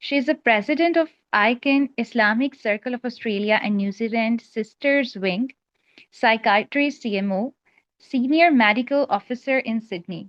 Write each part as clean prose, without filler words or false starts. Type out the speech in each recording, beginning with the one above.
She is the president of ICAN Islamic Circle of Australia and New Zealand Sisters Wing, psychiatry CMO, senior medical officer in Sydney.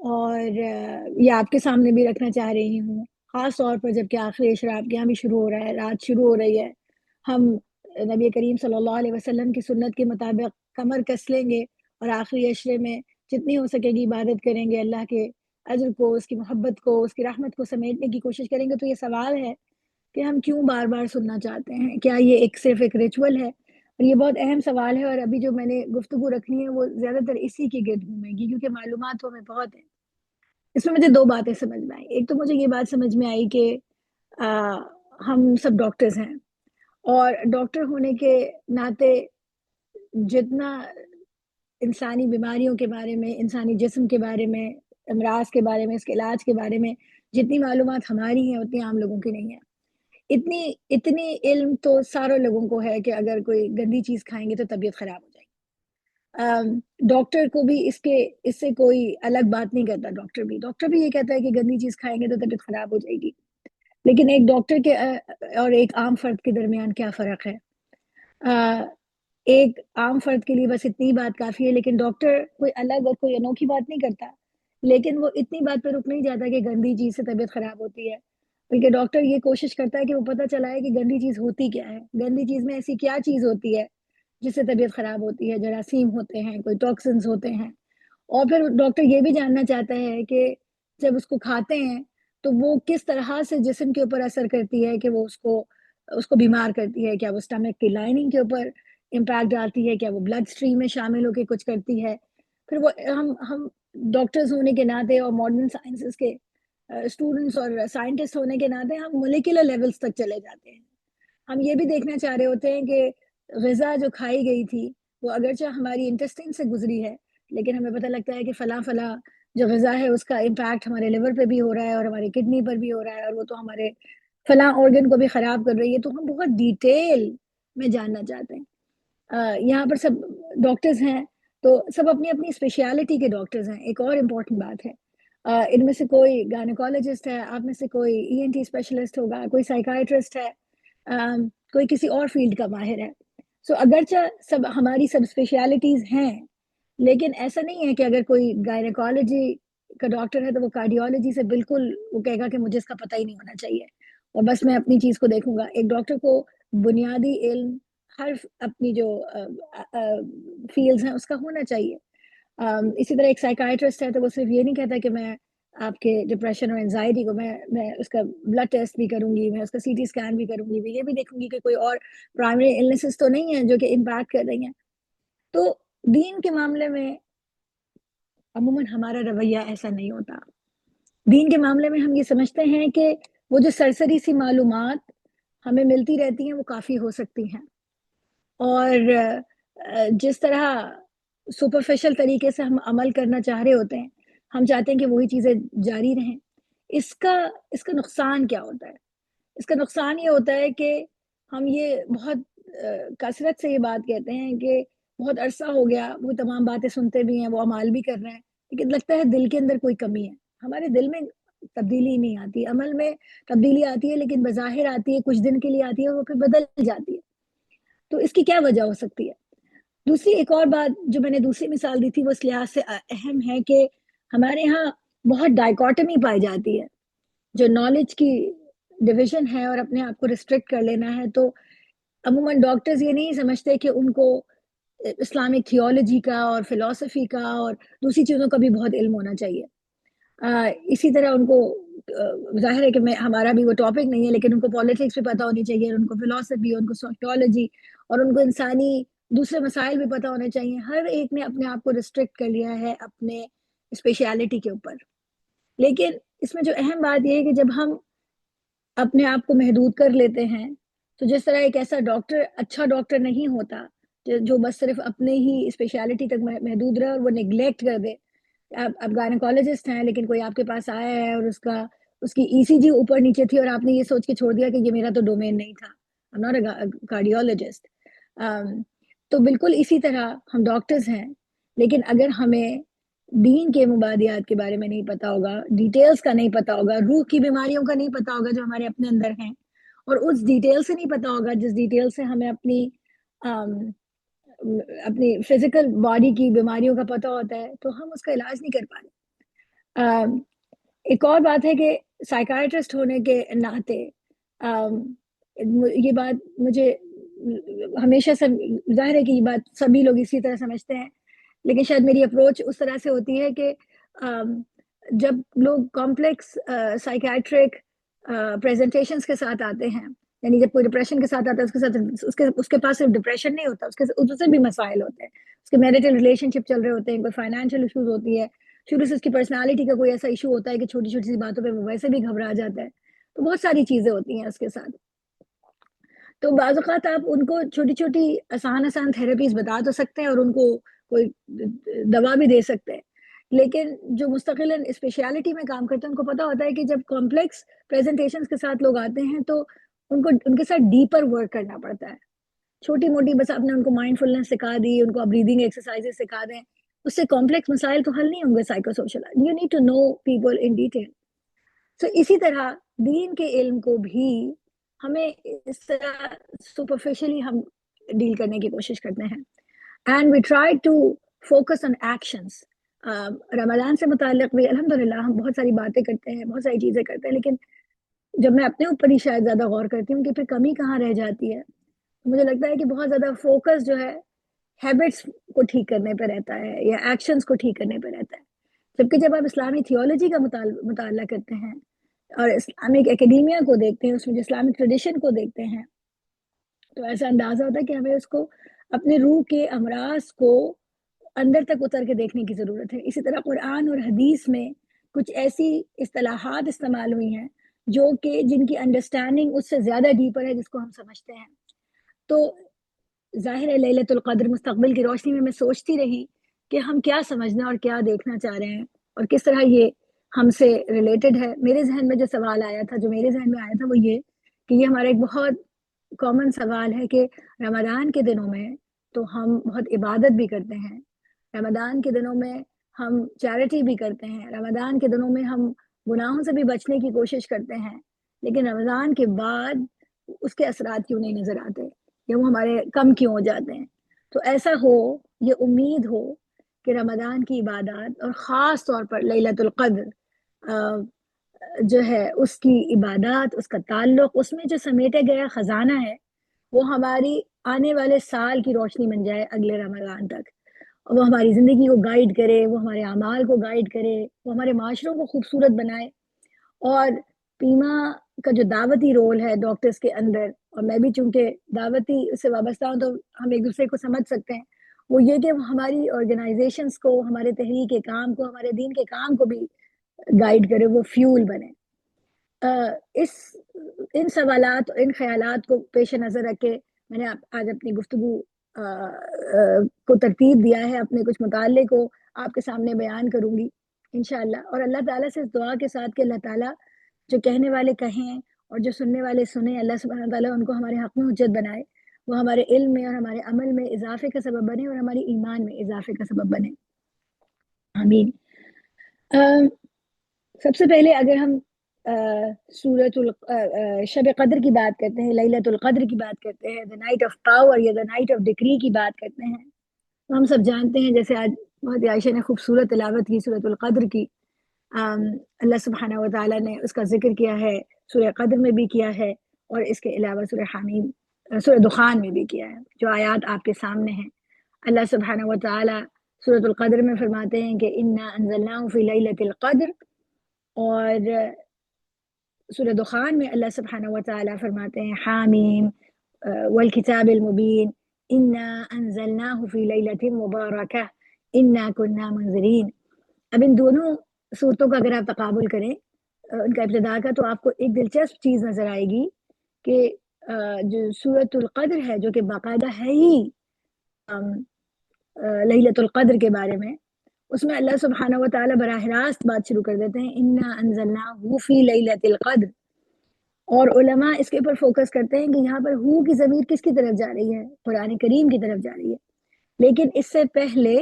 اور یہ آپ کے سامنے بھی رکھنا چاہ رہی ہوں، خاص طور پر جب کہ آخری عشرہ آپ کے یہاں بھی شروع ہو رہا ہے، رات شروع ہو رہی ہے۔ ہم نبی کریم صلی اللہ علیہ وسلم کی سنت کے مطابق کمر کس لیں گے اور آخری عشرے میں جتنی ہو سکے گی عبادت کریں گے، اللہ کے اجر کو، اس کی محبت کو، اس کی رحمت کو سمیٹنے کی کوشش کریں گے۔ تو یہ سوال ہے کہ ہم کیوں بار بار سننا چاہتے ہیں؟ کیا یہ صرف ایک ریچول ہے؟ اور یہ بہت اہم سوال ہے، اور ابھی جو میں نے گفتگو رکھنی ہے وہ زیادہ تر اسی کی گرد گھومے گی، کیونکہ معلومات ہمیں بہت ہیں۔ اس میں مجھے دو باتیں سمجھ میں آئی۔ ایک تو مجھے یہ بات سمجھ میں آئی کہ ہم سب ڈاکٹرز ہیں، اور ڈاکٹر ہونے کے ناطے جتنا انسانی بیماریوں کے بارے میں، انسانی جسم کے بارے میں، امراض کے بارے میں، اس کے علاج کے بارے میں جتنی معلومات ہماری ہیں اتنی عام لوگوں کی نہیں ہے۔ اتنی علم تو سارے لوگوں کو ہے کہ اگر کوئی گندی چیز کھائیں گے تو طبیعت خراب ہو جائے گی۔ ڈاکٹر کو بھی اس سے کوئی الگ بات نہیں کرتا۔ ڈاکٹر بھی یہ کہتا ہے کہ گندی چیز کھائیں گے تو طبیعت خراب ہو جائے گی، لیکن ایک ڈاکٹر کے اور ایک عام فرد کے درمیان کیا فرق ہے؟ ایک عام فرد کے لیے بس اتنی بات کافی ہے، لیکن ڈاکٹر کوئی الگ اور کوئی انوکھی بات نہیں کرتا، لیکن وہ اتنی بات پہ رک نہیں جاتا کہ گندی چیز سے طبیعت خراب ہوتی ہے، بلکہ ڈاکٹر یہ کوشش کرتا ہے کہ وہ پتہ چلائے کہ گندی چیز ہوتی کیا ہے، گندی چیز میں ایسی کیا چیز ہوتی ہے جس سے طبیعت خراب ہوتی ہے۔ جراثیم ہوتے ہیں، کوئی ٹاکسنز ہوتے ہیں، اور پھر ڈاکٹر یہ بھی جاننا چاہتا ہے کہ جب اس کو کھاتے ہیں تو وہ کس طرح سے جسم کے اوپر اثر کرتی ہے، کہ وہ اس کو بیمار کرتی ہے، کیا وہ اسٹمک کی لائننگ کے اوپر امپیکٹ ڈالتی ہے، کیا وہ بلڈ اسٹریم میں شامل ہو کے کچھ کرتی ہے۔ پھر وہ ہم ڈاکٹرز ہونے کے ناطے اور ماڈرن سائنسز کے اسٹوڈنٹس اور سائنٹسٹ ہونے کے ناطے ہم مولیکولر لیولز تک چلے جاتے ہیں۔ ہم یہ بھی دیکھنا چاہ رہے ہوتے ہیں کہ غذا جو کھائی گئی تھی وہ اگرچہ ہماری انٹسٹین سے گزری ہے، لیکن ہمیں پتہ لگتا ہے کہ فلاں فلاں جو غذا ہے اس کا امپیکٹ ہمارے لیور پہ بھی ہو رہا ہے اور ہماری کڈنی پر بھی ہو رہا ہے، اور وہ تو ہمارے فلاں آرگن کو بھی خراب کر رہی ہے۔ تو ہم بہت ڈیٹیل میں جاننا چاہتے ہیں۔ یہاں پر سب ڈاکٹرز ہیں تو سب اپنی اپنی اسپیشیلٹی کے ڈاکٹرز ہیں۔ ایک اور امپورٹنٹ بات ہے، ان میں سے کوئی گائنیکولوجسٹ ہے، آپ میں سے کوئی ای این ٹی اسپیشلسٹ ہوگا، کوئی سائیکائٹرسٹ ہے، کوئی کسی اور فیلڈ کا ماہر ہے۔ سو اگرچہ سب ہماری سب اسپیشیلٹیز ہیں، لیکن ایسا نہیں ہے کہ اگر کوئی گائنیکالوجی کا ڈاکٹر ہے تو وہ کارڈیولوجی سے بالکل وہ کہے گا کہ مجھے اس کا پتہ ہی نہیں ہونا چاہیے اور بس میں اپنی چیز کو دیکھوں گا۔ ایک ڈاکٹر کو بنیادی علم ہر اپنی جو فیلڈز ہیں اس کا ہونا چاہیے۔ اسی طرح ایک سائیکائٹرسٹ ہے تو وہ صرف یہ نہیں کہتا کہ میں آپ کے ڈپریشن اور انزائٹی کو میں اس کا بلڈ ٹیسٹ بھی کروں گی، میں اس کا سی ٹی اسکین بھی کروں گی، میں یہ بھی دیکھوں گی کہ کوئی اور پرائمری النیسز تو نہیں ہیں جو کہ امپیکٹ کر رہی ہیں۔ تو دین کے معاملے میں عموماً ہمارا رویہ ایسا نہیں ہوتا۔ دین کے معاملے میں ہم یہ سمجھتے ہیں کہ وہ جو سرسری سی معلومات ہمیں ملتی رہتی ہیں وہ کافی ہو سکتی ہیں، اور جس طرح سپرفیشل طریقے سے ہم عمل کرنا چاہ رہے ہوتے ہیں، ہم چاہتے ہیں کہ وہی چیزیں جاری رہیں۔ اس کا نقصان کیا ہوتا ہے؟ اس کا نقصان یہ ہوتا ہے کہ ہم یہ بہت کثرت سے یہ بات کہتے ہیں کہ بہت عرصہ ہو گیا، وہ تمام باتیں سنتے بھی ہیں، وہ عمال بھی کر رہے ہیں، لیکن لگتا ہے دل کے اندر کوئی کمی ہے۔ ہمارے دل میں تبدیلی نہیں آتی، عمل میں تبدیلی آتی ہے لیکن بظاہر آتی ہے، کچھ دن کے لیے آتی ہے، وہ پھر بدل جاتی ہے۔ تو اس کی کیا وجہ ہو سکتی ہے؟ دوسری ایک اور بات جو میں نے دوسری مثال دی تھی وہ اس لحاظ سے اہم ہے کہ ہمارے ہاں بہت ڈائیکاٹمی پائی جاتی ہے۔ جو نالج کی ڈویژن ہے اور اپنے آپ کو ریسٹرکٹ کر لینا ہے، تو عموماً ڈاکٹرز یہ نہیں سمجھتے کہ ان کو اسلامک تھیولوجی کا اور فلسفی کا اور دوسری چیزوں کا بھی بہت علم ہونا چاہیے۔ اسی طرح ان کو ظاہر ہے کہ ہمارا بھی وہ ٹاپک نہیں ہے، لیکن ان کو پالیٹکس بھی پتہ ہونی چاہیے، ان کو فلسفی، ان کو سائیکالوجی، اور ان کو انسانی دوسرے مسائل بھی پتہ ہونے چاہیے۔ ہر ایک نے اپنے آپ کو ریسٹرکٹ کر لیا ہے اپنے اسپیشیلٹی کے اوپر۔ لیکن اس میں جو اہم بات یہ ہے کہ جب ہم اپنے آپ کو محدود کر لیتے ہیں، تو جس طرح ایک ایسا ڈاکٹر اچھا ڈاکٹر نہیں ہوتا جو بس صرف اپنے ہی اسپیشیلٹی تک محدود رہے اور وہ نگلیکٹ کر دے۔ آپ گائنیکولوجسٹ ہیں لیکن کوئی آپ کے پاس آیا ہے اور اس کی ای سی جی اوپر نیچے تھی اور آپ نے یہ سوچ کے چھوڑ دیا کہ یہ میرا تو ڈومین نہیں تھا، I'm not a cardiologist۔ تو بالکل اسی طرح ہم ڈاکٹرز ہیں، لیکن اگر ہمیں دین کے مبادیات کے بارے میں نہیں پتا ہوگا، ڈیٹیلز کا نہیں پتا ہوگا، روح کی بیماریوں کا نہیں پتا ہوگا جو ہمارے اپنے اندر ہیں، اور اس ڈیٹیل سے نہیں پتا ہوگا جس ڈیٹیل سے ہمیں اپنی فزیکل باڈی کی بیماریوں کا پتہ ہوتا ہے، تو ہم اس کا علاج نہیں کر پا رہے۔ ایک اور بات ہے کہ سائیکائٹرسٹ ہونے کے ناطے یہ بات مجھے ہمیشہ سے ظاہر ہے کہ یہ بات سبھی لوگ اسی طرح سمجھتے ہیں، لیکن شاید میری اپروچ اس طرح سے ہوتی ہے کہ جب لوگ کمپلیکس سائیکیٹرک پریزنٹیشنز کے ساتھ آتے ہیں، یعنی جب کوئی ڈپریشن کے ساتھ آتا ہے، اس کے ساتھ اس کے پاس صرف ڈپریشن نہیں ہوتا، اس سے بھی مسائل ہوتے ہیں، اس کے میرٹل ریلیشن شپ چل رہے ہوتے ہیں، کوئی فائنینشیل ایشوز ہوتی ہے، شروع سے اس کی پرسنالٹی کا کوئی ایسا ایشو ہوتا ہے کہ چھوٹی چھوٹی سی باتوں پہ وہ ویسے بھی گھبرا جاتا ہے، تو بہت ساری چیزیں ہوتی ہیں اس کے ساتھ. تو بعض اوقات آپ ان کو چھوٹی چھوٹی آسان تھراپیز بتا تو سکتے ہیں اور ان کو کوئی دوا بھی دے سکتے ہیں، لیکن جو مستقلاً اسپیشلٹی میں کام کرتے ہیں ان کو پتا ہوتا ہے کہ جب کمپلیکس پریزنٹیشنز کے ساتھ لوگ آتے ہیں تو ان کے ساتھ ڈیپر ورک کرنا پڑتا ہے. چھوٹی موٹی بس آپ نے ان کو مائنڈ فلنس سکھا دی، ان کو بریدنگ ایکسرسائز سکھا دیں، اس سے کمپلیکس مسائل تو حل نہیں ہوں گے. Psycho social you need to know people in detail. تو اسی طرح دین کے علم کو بھی ہمیں اس طرح سپرفیشلی ہم ڈیل کرنے کی کوشش کرتے ہیں. And we try to focus on actions. Ramzan سے متعلق بھی الحمدللہ ہم بہت ساری باتیں کرتے ہیں، بہت ساری چیزیں کرتے ہیں، لیکن جب میں اپنے اوپر ہی شاید زیادہ غور کرتی ہوں کہ پھر کمی کہاں رہ جاتی ہے. مجھے لگتا ہے کہ بہت زیادہ فوکس جو ہے ہیبٹس کو ٹھیک کرنے پہ رہتا ہے یا ایکشنز کو ٹھیک کرنے پہ رہتا ہے، جبکہ جب آپ اسلامی تھیولوجی کا مطالعہ کرتے ہیں اور اسلامک اکیڈیمیا کو دیکھتے ہیں، اس میں جو اسلامک ٹریڈیشن کو دیکھتے ہیں، تو ایسا اندازہ ہوتا ہے کہ ہمیں اس کو اپنے روح کے امراض کو اندر تک اتر کے دیکھنے کی ضرورت ہے. اسی طرح قرآن اور حدیث میں کچھ ایسی اصطلاحات استعمال ہوئی ہیں جو کہ جن کی انڈرسٹینڈنگ اس سے زیادہ ڈیپر ہے جس کو ہم سمجھتے ہیں. تو ظاہر ہے لیلۃ القدر مستقبل کی روشنی میں سوچتی رہی کہ ہم کیا سمجھنا اور کیا دیکھنا چاہ رہے ہیں اور کس طرح یہ ہم سے ریلیٹڈ ہے. میرے ذہن میں جو سوال آیا تھا، جو میرے ذہن میں آیا تھا، وہ یہ کہ یہ ہمارا ایک بہت کامن سوال ہے کہ رمضان کے دنوں میں تو ہم بہت عبادت بھی کرتے ہیں، رمضان کے دنوں میں ہم چیریٹی بھی کرتے ہیں، رمضان کے دنوں میں ہم گناہوں سے بھی بچنے کی کوشش کرتے ہیں، لیکن رمضان کے بعد اس کے اثرات کیوں نہیں نظر آتے یا وہ ہمارے کم کیوں ہو جاتے ہیں. تو ایسا ہو، یہ امید ہو کہ رمضان کی عبادات اور خاص طور پر لیلۃ القدر جو ہے اس کی عبادات، اس کا تعلق، اس میں جو سمیٹے گیا خزانہ ہے، وہ ہماری آنے والے سال کی روشنی بن جائے اگلے رمضان تک، وہ ہماری زندگی کو گائیڈ کرے، وہ ہمارے اعمال کو گائیڈ کرے، وہ ہمارے معاشروں کو خوبصورت بنائے. اور پیما کا جو دعوتی رول ہے ڈاکٹرز کے اندر، اور میں بھی چونکہ دعوتی سے وابستہ ہوں تو ہم ایک دوسرے کو سمجھ سکتے ہیں، وہ یہ کہ ہماری آرگنائزیشنز کو، ہمارے تحریک کام کو، ہمارے دین کے کام کو بھی گائیڈ کرے، وہ فیول بنے. اس ان سوالات، ان خیالات کو پیش نظر رکھ کے میں نے آج اپنی گفتگو کو ترتیب دیا ہے، اپنے کچھ مطالعے کو آپ کے سامنے بیان کروں گی انشاءاللہ. اور اللہ تعالیٰ سے اس دعا کے ساتھ کہ اللہ تعالیٰ جو کہنے والے کہیں اور جو سننے والے سنیں، اللہ سبحانہ تعالیٰ ان کو ہمارے حق میں حجت بنائے، وہ ہمارے علم میں اور ہمارے عمل میں اضافے کا سبب بنے اور ہماری ایمان میں اضافے کا سبب بنے. آمین. سب سے پہلے اگر ہم شب قدر کی بات کرتے ہیں، لیلۃ القدر کی بات کرتے ہیں، دا نائٹ آف پاور یا دا نائٹ آف ڈکری کی بات کرتے ہیں، تو ہم سب جانتے ہیں، جیسے آج بہت عائشہ نے خوبصورت تلاوت کی سورۃ القدر کی، اللہ سبحانہ و تعالیٰ نے اس کا ذکر کیا ہے، سورہ قدر میں بھی کیا ہے، اور اس کے علاوہ سورہ حمیم، سورہ دخان میں بھی کیا ہے، جو آیات آپ کے سامنے ہیں. اللہ سبحانہ و تعالیٰ سورۃ القدر میں فرماتے ہیں کہ انا انزلناہ فی لیلۃ القدر، اور سورہ دخان میں اللہ سبحانہ و تعالیٰ فرماتے ہیں حامیم والکتاب المبین انا انزلناہ فی لیلۃ مبارکہ انا کنا منذرین. اب ان دونوں صورتوں کا اگر آپ تقابل کریں ان کا ابتدا کا، تو آپ کو ایک دلچسپ چیز نظر آئے گی کہ جو سورۃ القدر ہے، جو کہ باقاعدہ ہے ہی لیلۃ القدر کے بارے میں، اس میں اللہ سبحانہ و تعالیٰ براہ راست بات شروع کر دیتے ہیں انا انزلناہ فی لیلۃ القدر. اور علماء اس کے اوپر فوکس کرتے ہیں کہ یہاں پر ہو کی ضمیر کس کی طرف جا رہی ہے؟ قرآن کریم کی طرف جا رہی ہے، لیکن اس سے پہلے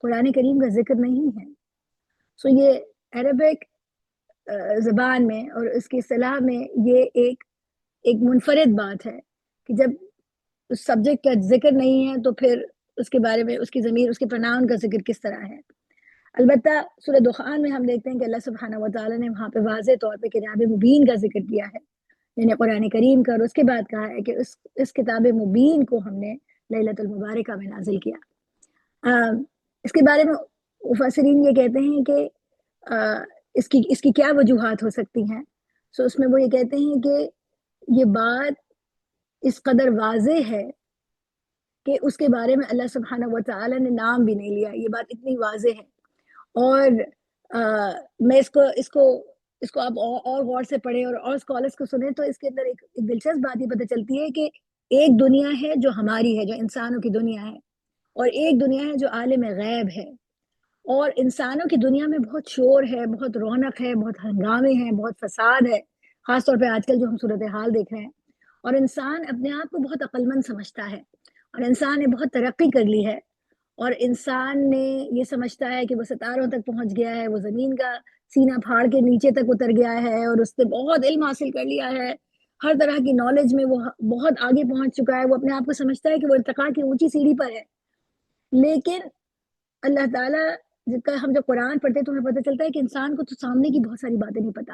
قرآن کریم کا ذکر نہیں ہے. سو یہ عربک زبان میں اور اس کی اصطلاح میں یہ ایک منفرد بات ہے کہ جب اس سبجیکٹ کا ذکر نہیں ہے تو پھر اس کے بارے میں اس کی ضمیر، اس کے پرناؤن کا ذکر کس طرح ہے. البتہ سورہ دخان میں ہم دیکھتے ہیں کہ اللہ سبحانہ و تعالیٰ نے وہاں پہ واضح طور پہ کتاب مبین کا ذکر کیا ہے، یعنی قرآن کریم کا، اور اس کے بعد کہا ہے کہ اس کتاب مبین کو ہم نے لیلۃ المبارکہ میں نازل کیا۔ اس کے بارے میں مفسرین یہ کہتے ہیں کہ اس کی کیا وجوہات ہو سکتی ہیں۔ سو اس میں وہ یہ کہتے ہیں کہ یہ بات اس قدر واضح ہے کہ اس کے بارے میں اللہ سبحانہ و تعالیٰ نے نام بھی نہیں لیا، یہ بات اتنی واضح ہے۔ اور میں اس کو آپ اور غور سے پڑھیں اور اسکالرس کو سنیں تو اس کے اندر ایک دلچسپ بات یہ پتہ چلتی ہے کہ ایک دنیا ہے جو ہماری ہے، جو انسانوں کی دنیا ہے، اور ایک دنیا ہے جو عالم غیب ہے۔ اور انسانوں کی دنیا میں بہت شور ہے، بہت رونق ہے، بہت ہنگامے ہیں، بہت فساد ہے، خاص طور پہ آج کل جو ہم صورتحال دیکھ رہے ہیں۔ اور انسان اپنے آپ کو بہت عقل مند سمجھتا ہے، اور انسان نے بہت ترقی کر لی ہے، اور انسان نے یہ سمجھتا ہے کہ وہ ستاروں تک پہنچ گیا ہے، وہ زمین کا سینہ پھاڑ کے نیچے تک اتر گیا ہے، اور اس نے بہت علم حاصل کر لیا ہے، ہر طرح کی نالج میں وہ بہت آگے پہنچ چکا ہے۔ وہ اپنے آپ کو سمجھتا ہے کہ وہ ارتقاء کی اونچی سیڑھی پر ہے۔ لیکن اللہ تعالیٰ کا ہم جب قرآن پڑھتے ہیں تو ہمیں پتہ چلتا ہے کہ انسان کو تو سامنے کی بہت ساری باتیں نہیں پتہ۔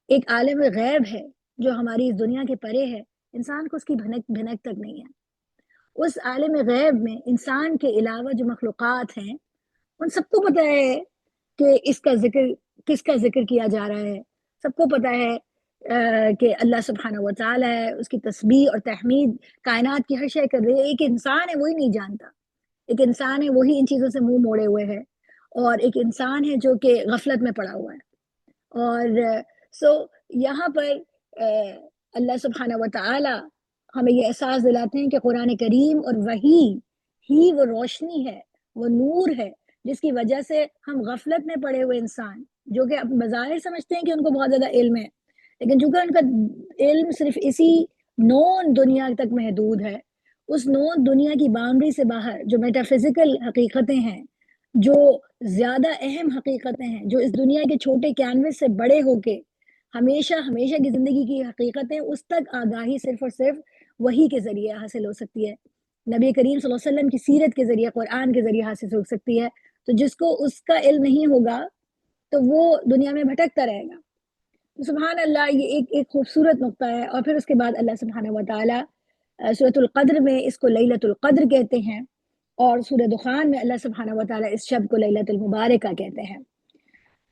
ایک عالم غیب ہے جو ہماری اس دنیا کے پرے ہے، انسان کو اس کی بھنک تک نہیں ہے۔ اس عالم غیب میں انسان کے علاوہ جو مخلوقات ہیں ان سب کو پتہ ہے کہ کس کا ذکر کیا جا رہا ہے، سب کو پتہ ہے کہ اللہ سبحانہ و تعالیٰ ہے، اس کی تسبیح اور تحمید کائنات کی ہر شے کر رہی ہے۔ ایک انسان ہے وہی نہیں جانتا، ایک انسان ہے وہی ان چیزوں سے منہ موڑے ہوئے ہے، اور ایک انسان ہے جو کہ غفلت میں پڑا ہوا ہے۔ اور سو یہاں پر اللہ سبحانہ و تعالی ہمیں یہ احساس دلاتے ہیں کہ قرآن کریم اور وحی ہی وہ روشنی ہے، وہ نور ہے، جس کی وجہ سے ہم غفلت میں پڑے ہوئے انسان جو کہ بظاہر سمجھتے ہیں کہ ان کو بہت زیادہ علم ہے، لیکن چونکہ ان کا علم صرف اسی نون دنیا تک محدود ہے، اس نون دنیا کی باؤنڈری سے باہر جو میٹا فزیکل حقیقتیں ہیں، جو زیادہ اہم حقیقتیں ہیں، جو اس دنیا کے چھوٹے کینوس سے بڑے ہو کے ہمیشہ کی زندگی کی حقیقتیں، اس تک آگاہی صرف اور صرف وحی کے ذریعے حاصل ہو سکتی ہے، نبی کریم صلی اللہ علیہ وسلم کی سیرت کے ذریعے، قرآن کے ذریعے حاصل ہو سکتی ہے۔ تو جس کو اس کا علم نہیں ہوگا تو وہ دنیا میں بھٹکتا رہے گا۔ سبحان اللہ، یہ ایک خوبصورت نقطہ ہے۔ اور پھر اس کے بعد اللہ سبحانہ و تعالی سورۃ القدر میں اس کو لیلۃ القدر کہتے ہیں، اور سورہ دخان میں اللہ سبحانہ و تعالی اس شب کو لیلۃ المبارکہ کہتے ہیں۔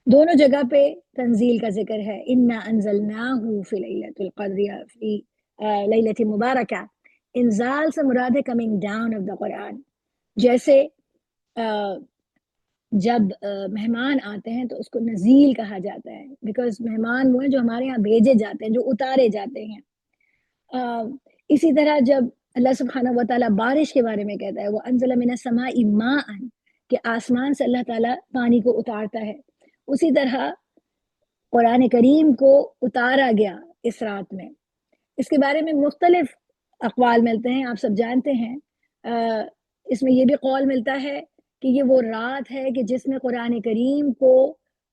دونوں جگہ پہ تنزیل کا ذکر ہے، انا انزلناہ فی لیلۃ القدر یا فی لیلۃ مبارکہ۔ انزال سے مراد ہے کمنگ ڈاؤن آف دا قرآن۔ جیسے جب مہمان آتے ہیں تو اس کو نزیل کہا جاتا ہے، بیکاز مہمان وہ ہیں جو ہمارے یہاں بھیجے جاتے ہیں، جو اتارے جاتے ہیں۔ اسی طرح جب اللہ سبحانہ و تعالیٰ بارش کے بارے میں کہتا ہے، وہ انزل من السماء ماء، کہ آسمان سے اللہ تعالیٰ پانی کو اتارتا ہے، اسی طرح قرآن کریم کو اتارا گیا اس رات میں۔ اس کے بارے میں مختلف اقوال ملتے ہیں، آپ سب جانتے ہیں۔ اس میں یہ بھی قول ملتا ہے کہ یہ وہ رات ہے کہ جس میں قرآن کریم کو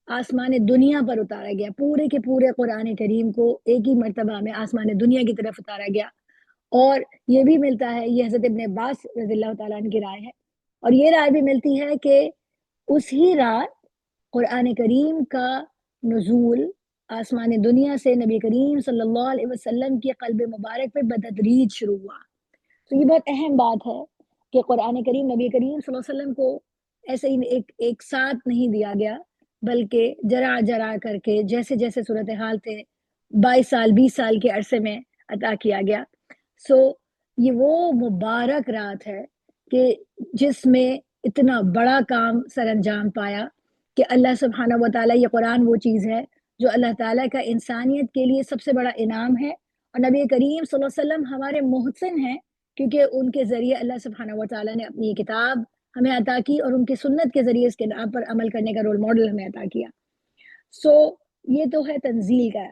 آسمان دنیا پر اتارا گیا، پورے کے پورے قرآن کریم کو ایک ہی مرتبہ میں آسمان دنیا کی طرف اتارا گیا۔ اور یہ بھی ملتا ہے، یہ حضرت ابن عباس رضی اللہ تعالیٰ عنہ کی رائے ہے، اور یہ رائے بھی ملتی ہے کہ اس ہی رات قرآن کریم کا نزول آسمان دنیا سے نبی کریم صلی اللہ علیہ وسلم کی قلب مبارک پہ بتدریج شروع ہوا۔ تو یہ بہت اہم بات ہے کہ قرآن کریم نبی کریم صلی اللہ علیہ وسلم کو ایسے ہی ایک ساتھ نہیں دیا گیا، بلکہ جرا جرا کر کے جیسے جیسے صورتحال تھے 22 سال 20 سال کے عرصے میں عطا کیا گیا۔ سو یہ وہ مبارک رات ہے کہ جس میں اتنا بڑا کام سر انجام پایا کہ اللہ سبحانہ و تعالیٰ، یہ قرآن وہ چیز ہے جو اللہ تعالیٰ کا انسانیت کے لیے سب سے بڑا انعام ہے، اور نبی کریم صلی اللہ علیہ وسلم ہمارے محسن ہیں، کیونکہ ان کے ذریعے اللہ سبحانہ و تعالیٰ نے اپنی کتاب ہمیں عطا کی، اور ان کی سنت کے ذریعے اس کتاب پر عمل کرنے کا رول ماڈل ہمیں عطا کیا۔ سو یہ تو ہے تنزیل کا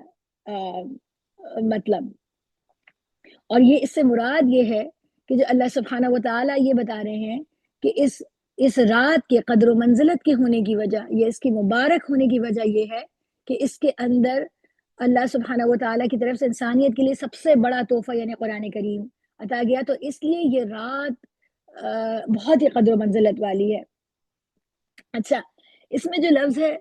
مطلب، اور یہ اس سے مراد یہ ہے کہ جو اللہ سبحانہ و تعالیٰ یہ بتا رہے ہیں کہ اس رات کے قدر و منزلت کے ہونے کی وجہ، یہ اس کی مبارک ہونے کی وجہ یہ ہے کہ اس کے اندر اللہ سبحانہ و تعالیٰ کی طرف سے انسانیت کے لیے سب سے بڑا تحفہ یعنی قرآن کریم عطا گیا، تو اس لیے یہ رات بہت ہی قدر و منزلت والی ہے۔ اچھا، اس میں جو لفظ ہے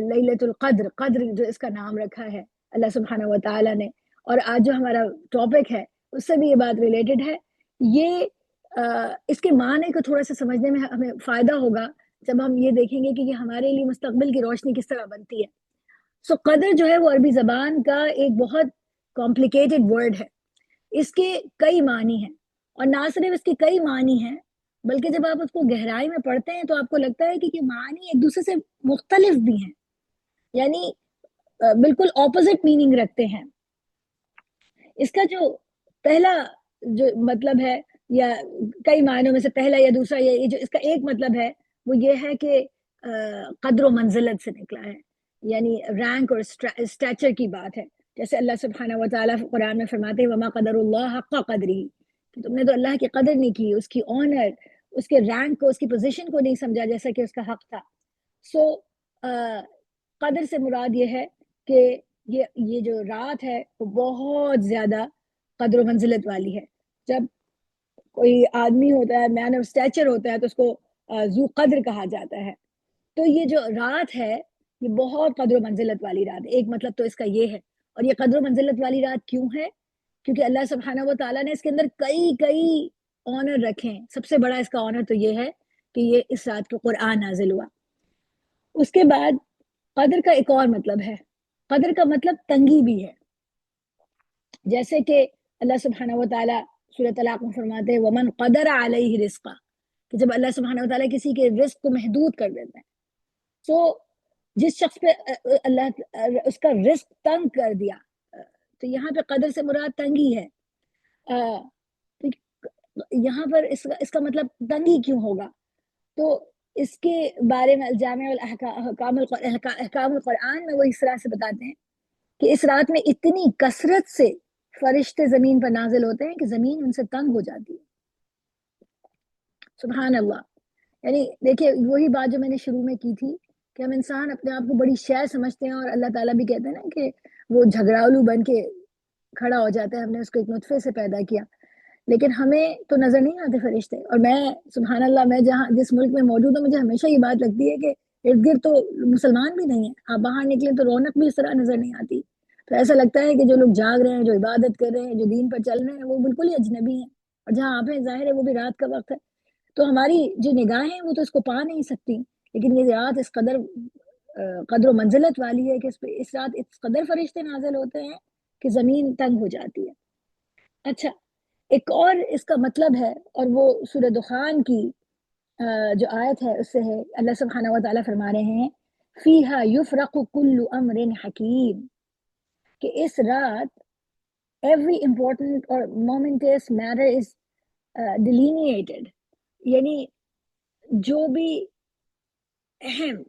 لیلۃ القدر، قدر جو اس کا نام رکھا ہے اللہ سبحانہ و تعالیٰ نے، اور آج جو ہمارا ٹاپک ہے اس سے بھی یہ بات ریلیٹڈ ہے. یہ اس کے معنی کو تھوڑا سا سمجھنے میں ہمیں فائدہ ہوگا جب ہم یہ دیکھیں گے کہ یہ ہمارے لیے مستقبل کی روشنی کس طرح بنتی ہے. سو قدر جو ہے وہ عربی زبان کا ایک بہت کمپلیکیٹڈ ورڈ ہے. اس کے کئی معنی ہیں، اور نہ صرف اس کے کئی معنی ہیں بلکہ جب آپ اس کو گہرائی میں پڑھتے ہیں تو آپ کو لگتا ہے کہ یہ معنی ایک دوسرے سے مختلف بھی ہیں، یعنی بالکل اپوزٹ میننگ رکھتے ہیں. اس کا جو پہلا جو مطلب ہے، یا کئی معنوں میں سے پہلا یا دوسرا، یہ جو اس کا ایک مطلب ہے وہ یہ ہے کہ قدر و منزلت سے نکلا ہے، یعنی رینک اور اسٹیچر کی بات ہے. جیسے اللہ سبحانہ و تعالیٰ قرآن میں فرماتے ہیں وما قدر اللہ حق قدری، کہ تم نے تو اللہ کی قدر نہیں کی، اس کی آنر، اس کے رینک کو، اس کی پوزیشن کو نہیں سمجھا جیسا کہ اس کا حق تھا. سو قدر سے مراد یہ ہے کہ یہ جو رات ہے وہ بہت زیادہ قدر و منزلت والی ہے. جب کوئی آدمی ہوتا ہے، مین آف اسٹیچر ہوتا ہے، تو اس کو ذو قدر کہا جاتا ہے. تو یہ جو رات ہے یہ بہت قدر و منزلت والی رات ہے. ایک مطلب تو اس کا یہ ہے. اور یہ قدر و منزلت والی رات کیوں ہے؟ کیونکہ اللہ سبحانہ و تعالیٰ نے اس کے اندر کئی آنر رکھے ہیں. سب سے بڑا اس کا آنر تو یہ ہے کہ یہ اس رات کو قرآن نازل ہوا. اس کے بعد قدر کا ایک اور مطلب ہے. قدر کا مطلب تنگی بھی ہے. جیسے کہ اللہ سبحانہ و تعالیٰ سورۃ طلاق میں فرماتے ہیں ومن قدر علیہ رزقا، کہ جب اللہ سبحانہ و تعالیٰ کسی کے رزق کو محدود کر دیتے ہیں، تو جس شخص پہ اللہ اس کا رزق تنگ کر دیا، تو یہاں پہ قدر سے مراد تنگی ہے. یہاں پر اس کا مطلب تنگی کیوں ہوگا؟ تو اس کے بارے میں الجامع احکام القرآن میں وہ اس طرح سے بتاتے ہیں کہ اس رات میں اتنی کثرت سے فرشتے زمین پر نازل ہوتے ہیں کہ زمین ان سے تنگ ہو جاتی ہے. سبحان اللہ. یعنی دیکھیے وہی بات جو میں نے شروع میں کی تھی کہ ہم انسان اپنے آپ کو بڑی شے سمجھتے ہیں، اور اللہ تعالیٰ بھی کہتے ہیں نا کہ وہ جھگڑالو بن کے کھڑا ہو جاتا ہے، ہم نے اس کو ایک نطفے سے پیدا کیا. لیکن ہمیں تو نظر نہیں آتے فرشتے. اور میں سبحان اللہ، میں جس ملک میں موجود ہوں، مجھے ہمیشہ یہ بات لگتی ہے کہ ارد گرد تو مسلمان بھی نہیں ہیں. آپ باہر نکلیں تو رونق بھی اس طرح نظر نہیں آتی. تو ایسا لگتا ہے کہ جو لوگ جاگ رہے ہیں، جو عبادت کر رہے ہیں، جو دین پر چل رہے ہیں، وہ بالکل ہی اجنبی ہیں. اور جہاں آپ ہیں ظاہر ہے وہ بھی رات کا وقت ہے، تو ہماری جو نگاہیں وہ تو اس کو پا نہیں سکتی. لیکن یہ رات اس قدر قدر و منزلت والی ہے کہ اس رات اس قدر فرشتے نازل ہوتے ہیں کہ زمین تنگ ہو جاتی ہے. اچھا، ایک اور اس کا مطلب ہے، اور وہ سورہ دخان کی جو آیت ہے اس سے ہے. اللہ سبحانہ و تعالیٰ فرما رہے ہیں فیہا یفرق کل امر حکیم، کہ اس رات every important or momentous matter is delineated، یعنی جو بھی اہم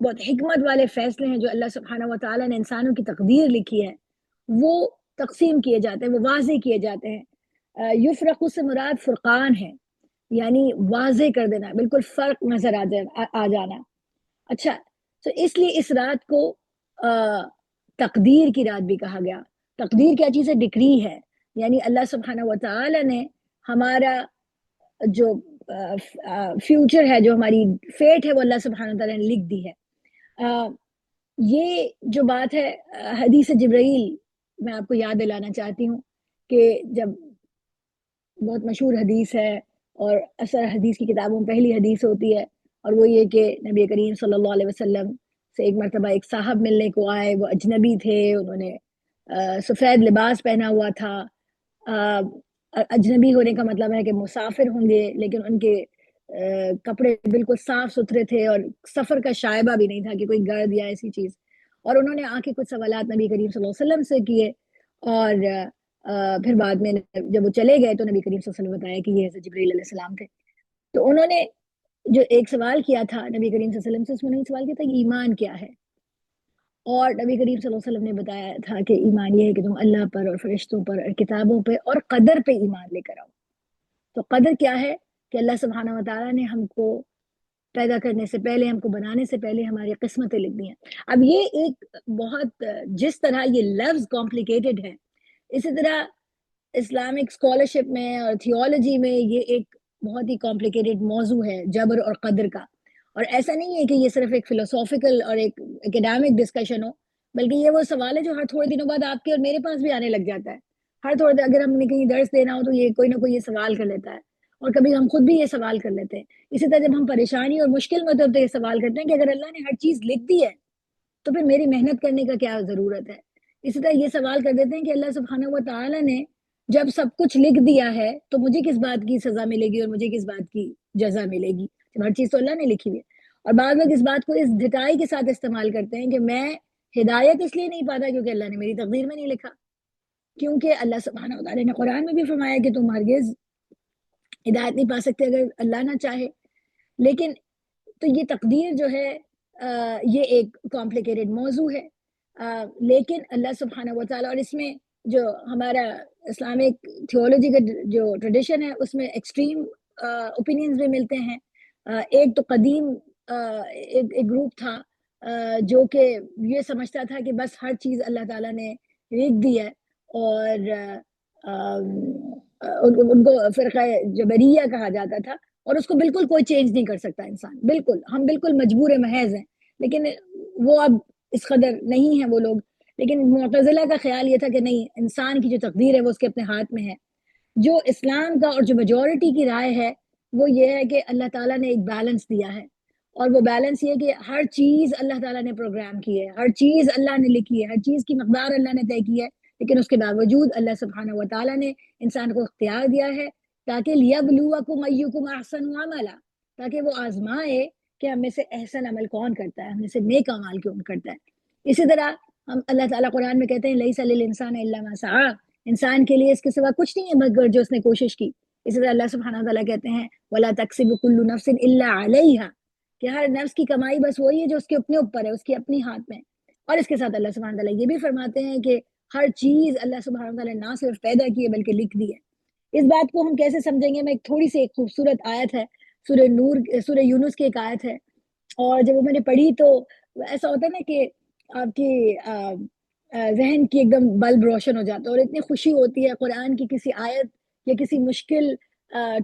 بہت حکمت والے فیصلے ہیں جو اللہ سبحانہ و تعالیٰ نے انسانوں کی تقدیر لکھی ہے، وہ تقسیم کیے جاتے ہیں، وہ واضح کیے جاتے ہیں. یفرق سے مراد فرقان ہے، یعنی واضح کر دینا، بالکل فرق نظر آ جانا. اچھا، تو اس لیے اس رات کو تقدیر کی رات بھی کہا گیا. تقدیر کیا چیز ہے؟ ڈکری ہے، یعنی اللہ سبحانہ و تعالیٰ نے ہمارا جو فیوچر ہے، جو ہماری فیٹ ہے، وہ اللہ سبحانہ و تعالیٰ نے لکھ دی ہے. یہ جو بات ہے حدیث جبرائیل میں آپ کو یاد دلانا چاہتی ہوں کہ جب بہت مشہور حدیث ہے اور اثر حدیث کی کتابوں میں پہلی حدیث ہوتی ہے، اور وہ یہ کہ نبی کریم صلی اللہ علیہ وسلم سے ایک مرتبہ ایک صاحب ملنے کو آئے. وہ اجنبی تھے، انہوں نے سفید لباس پہنا ہوا تھا. اجنبی ہونے کا مطلب ہے کہ مسافر ہوں گے، لیکن ان کے کپڑے بالکل صاف ستھرے تھے اور سفر کا شائبہ بھی نہیں تھا کہ کوئی گرد یا ایسی چیز. اور انہوں نے آ کے کچھ سوالات نبی کریم صلی اللہ علیہ وسلم سے کیے، اور پھر بعد میں جب وہ چلے گئے تو نبی کریم صلی اللہ علیہ وسلم نے بتایا کہ یہ جبرائیل علیہ السلام تھے. تو انہوں نے جو ایک سوال کیا تھا نبی کریم صلی اللہ علیہ وسلم سے، اس میں نے سوال کیا تھا کہ ایمان کیا ہے. اور نبی کریم صلی اللہ علیہ وسلم نے بتایا تھا کہ ایمان یہ ہے کہ تم اللہ پر اور فرشتوں پر اور کتابوں پہ اور قدر پہ ایمان لے کر آؤ. تو قدر کیا ہے؟ کہ اللہ سبحانہ و تعالیٰ نے ہم کو پیدا کرنے سے پہلے، ہم کو بنانے سے پہلے ہماری قسمتیں لکھ دی ہیں. اب یہ ایک بہت، جس طرح یہ لفظ کمپلیکیٹڈ ہے، اسی طرح اسلامک اسکالرشپ میں اور تھیولوجی میں یہ ایک بہت ہی کمپلیکیٹڈ موضوع ہے، جبر اور قدر کا. اور ایسا نہیں ہے کہ یہ صرف ایک فلوسافیکل اور ایک اکیڈیمک ڈسکشن ہو، بلکہ یہ وہ سوال ہے جو ہر تھوڑے دنوں بعد آپ کے اور میرے پاس بھی آنے لگ جاتا ہے. ہر تھوڑے دن اگر ہم نے کہیں درس دینا ہو تو یہ کوئی نہ کوئی یہ سوال کر لیتا ہے، اور کبھی ہم خود بھی یہ سوال کر لیتے ہیں. اسی طرح جب ہم پریشانی اور مشکل میں ہوتے ہیں تو یہ سوال کرتے ہیں کہ اگر اللہ نے ہر چیز لکھ دی ہے تو پھر میری محنت کرنے کا کیا ضرورت ہے. اسی طرح یہ سوال کر دیتے ہیں کہ اللہ سبحانہ و تعالیٰ نے جب سب کچھ لکھ دیا ہے تو مجھے کس بات کی سزا ملے گی اور مجھے کس بات کی جزا ملے گی، جب ہر چیز تو اللہ نے لکھی ہوئی ہے. اور بعض لوگ اس بات کو اس ڈٹائی کے ساتھ استعمال کرتے ہیں کہ میں ہدایت اس لیے نہیں پاتا کیونکہ اللہ نے میری تقدیر میں نہیں لکھا. کیونکہ اللہ سبحانہ و تعالیٰ نے قرآن میں بھی فرمایا کہ تم ہرگز ہدایت نہیں پا سکتے اگر اللہ نہ چاہے. لیکن تو یہ تقدیر جو ہے یہ ایک کمپلیکیٹڈ موضوع ہے، لیکن اللہ سبحانہ و تعالیٰ، اور اس میں جو ہمارا اسلامک تھیولوجی کا جو ٹریڈیشن ہے اس میں ایکسٹریم اوپینینز بھی ملتے ہیں. ایک تو قدیم ایک گروپ تھا جو کہ یہ سمجھتا تھا کہ بس ہر چیز اللہ تعالیٰ نے لکھ دی ہے، اور ان کو فرقہ جبریہ کہا جاتا تھا، اور اس کو بالکل کوئی چینج نہیں کر سکتا انسان، بالکل ہم بالکل مجبور محض ہیں. لیکن وہ اب اس قدر نہیں ہیں وہ لوگ. لیکن معتزلہ کا خیال یہ تھا کہ نہیں، انسان کی جو تقدیر ہے وہ اس کے اپنے ہاتھ میں ہے. جو اسلام کا اور جو میجورٹی کی رائے ہے وہ یہ ہے کہ اللہ تعالیٰ نے ایک بیلنس دیا ہے، اور وہ بیلنس یہ کہ ہر چیز اللہ تعالیٰ نے پروگرام کی ہے، ہر چیز اللہ نے لکھی ہے، ہر چیز کی مقدار اللہ نے طے کی ہے. لیکن اس کے باوجود اللہ سبحانہ و تعالیٰ نے انسان کو اختیار دیا ہے تاکہ لیبلوکم ایکم احسن عملا، تاکہ وہ آزمائے کہ ہم میں سے احسن عمل کون کرتا ہے، ہم میں سے نیک اعمال کون کرتا ہے. اسی طرح ہم اللہ تعالیٰ قرآن میں کہتے ہیں لیس للانسان الا ما سعی، انسان کے لیے اس کے سوا کچھ نہیں ہے مگر جو اس نے کوشش کی. اسی طرح اللہ سبحانہ وتعالیٰ کہتے ہیں ولا تکسب کل نفس الا علیہا، کہ ہر نفس کی کمائی بس وہی ہے جو اس کے اپنے اوپر ہے، اس کے اپنی ہاتھ میں. اور اس کے ساتھ اللہ سبحانہ وتعالیٰ یہ بھی فرماتے ہیں کہ ہر چیز اللہ سبحانہ وتعالیٰ نے نہ صرف پیدا کی ہے بلکہ لکھ دی ہے. اس بات کو ہم کیسے سمجھیں گے؟ میں ایک تھوڑی سی ایک خوبصورت آیت ہے سورہ یونس کی ایک آیت ہے، اور جب وہ میں نے پڑھی تو ایسا ہوتا ہے نا کہ آپ کی ذہن کی ایک دم بلب روشن ہو جاتا ہے، اور اتنی خوشی ہوتی ہے قرآن کی کسی آیت یا کسی مشکل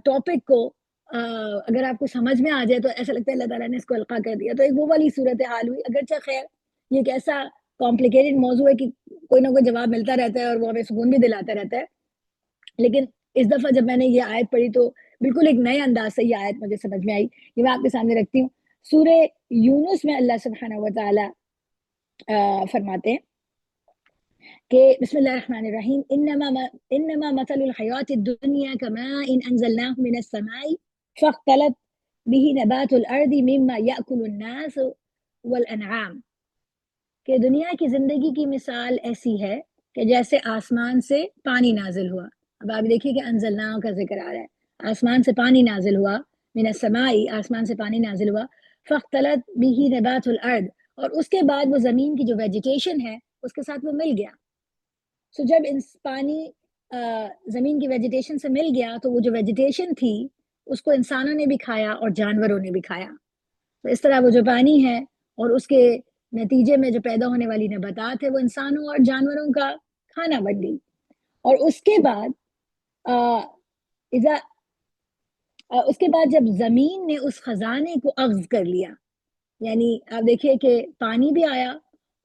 ٹاپک کو اگر آپ کو سمجھ میں آ جائے تو ایسا لگتا ہے اللہ تعالیٰ نے اس کو القا کر دیا. تو ایک وہ والی صورتحال ہوئی. اگرچہ خیر یہ ایک ایسا کمپلیکیٹڈ موضوع ہے کہ کوئی نہ کوئی جواب ملتا رہتا ہے اور وہ ہمیں سکون بھی دلاتا رہتا ہے. لیکن اس دفعہ جب میں نے یہ آیت پڑھی تو بالکل ایک نئے انداز سے یہ آیت مجھے سمجھ میں آئی. یہ میں آپ کے سامنے رکھتی ہوں. سورہ یونس میں اللہ سبحانہ و تعالی فرماتے ہیں کہ بسم اللہ الرحمن الرحیم انما مثل الحیات الدنیا کماء انزلناه من السماء فاختلط به نبات الارض مما یأکل الناس والانعام، کہ دنیا کی زندگی کی مثال ایسی ہے کہ جیسے آسمان سے پانی نازل ہوا. اب آپ دیکھیے کہ انزلنا کا ذکر آ رہا ہے، آسمان سے پانی نازل ہوا، من السماء آسمان سے پانی نازل ہوا، فاختلط به نبات الارض، اور اس کے بعد وہ زمین کی جو ویجیٹیشن ہے اس کے ساتھ وہ مل گیا. سو جب پانی زمین کی ویجیٹیشن سے مل گیا تو وہ جو ویجیٹیشن تھی اس کو انسانوں نے بھی کھایا اور جانوروں نے بھی کھایا. تو اس طرح وہ جو پانی ہے اور اس کے نتیجے میں جو پیدا ہونے والی نباتات ہے وہ انسانوں اور جانوروں کا کھانا بن گئی. اور اس کے بعد جب زمین نے اس خزانے کو اخذ کر لیا، یعنی آپ دیکھیے کہ پانی بھی آیا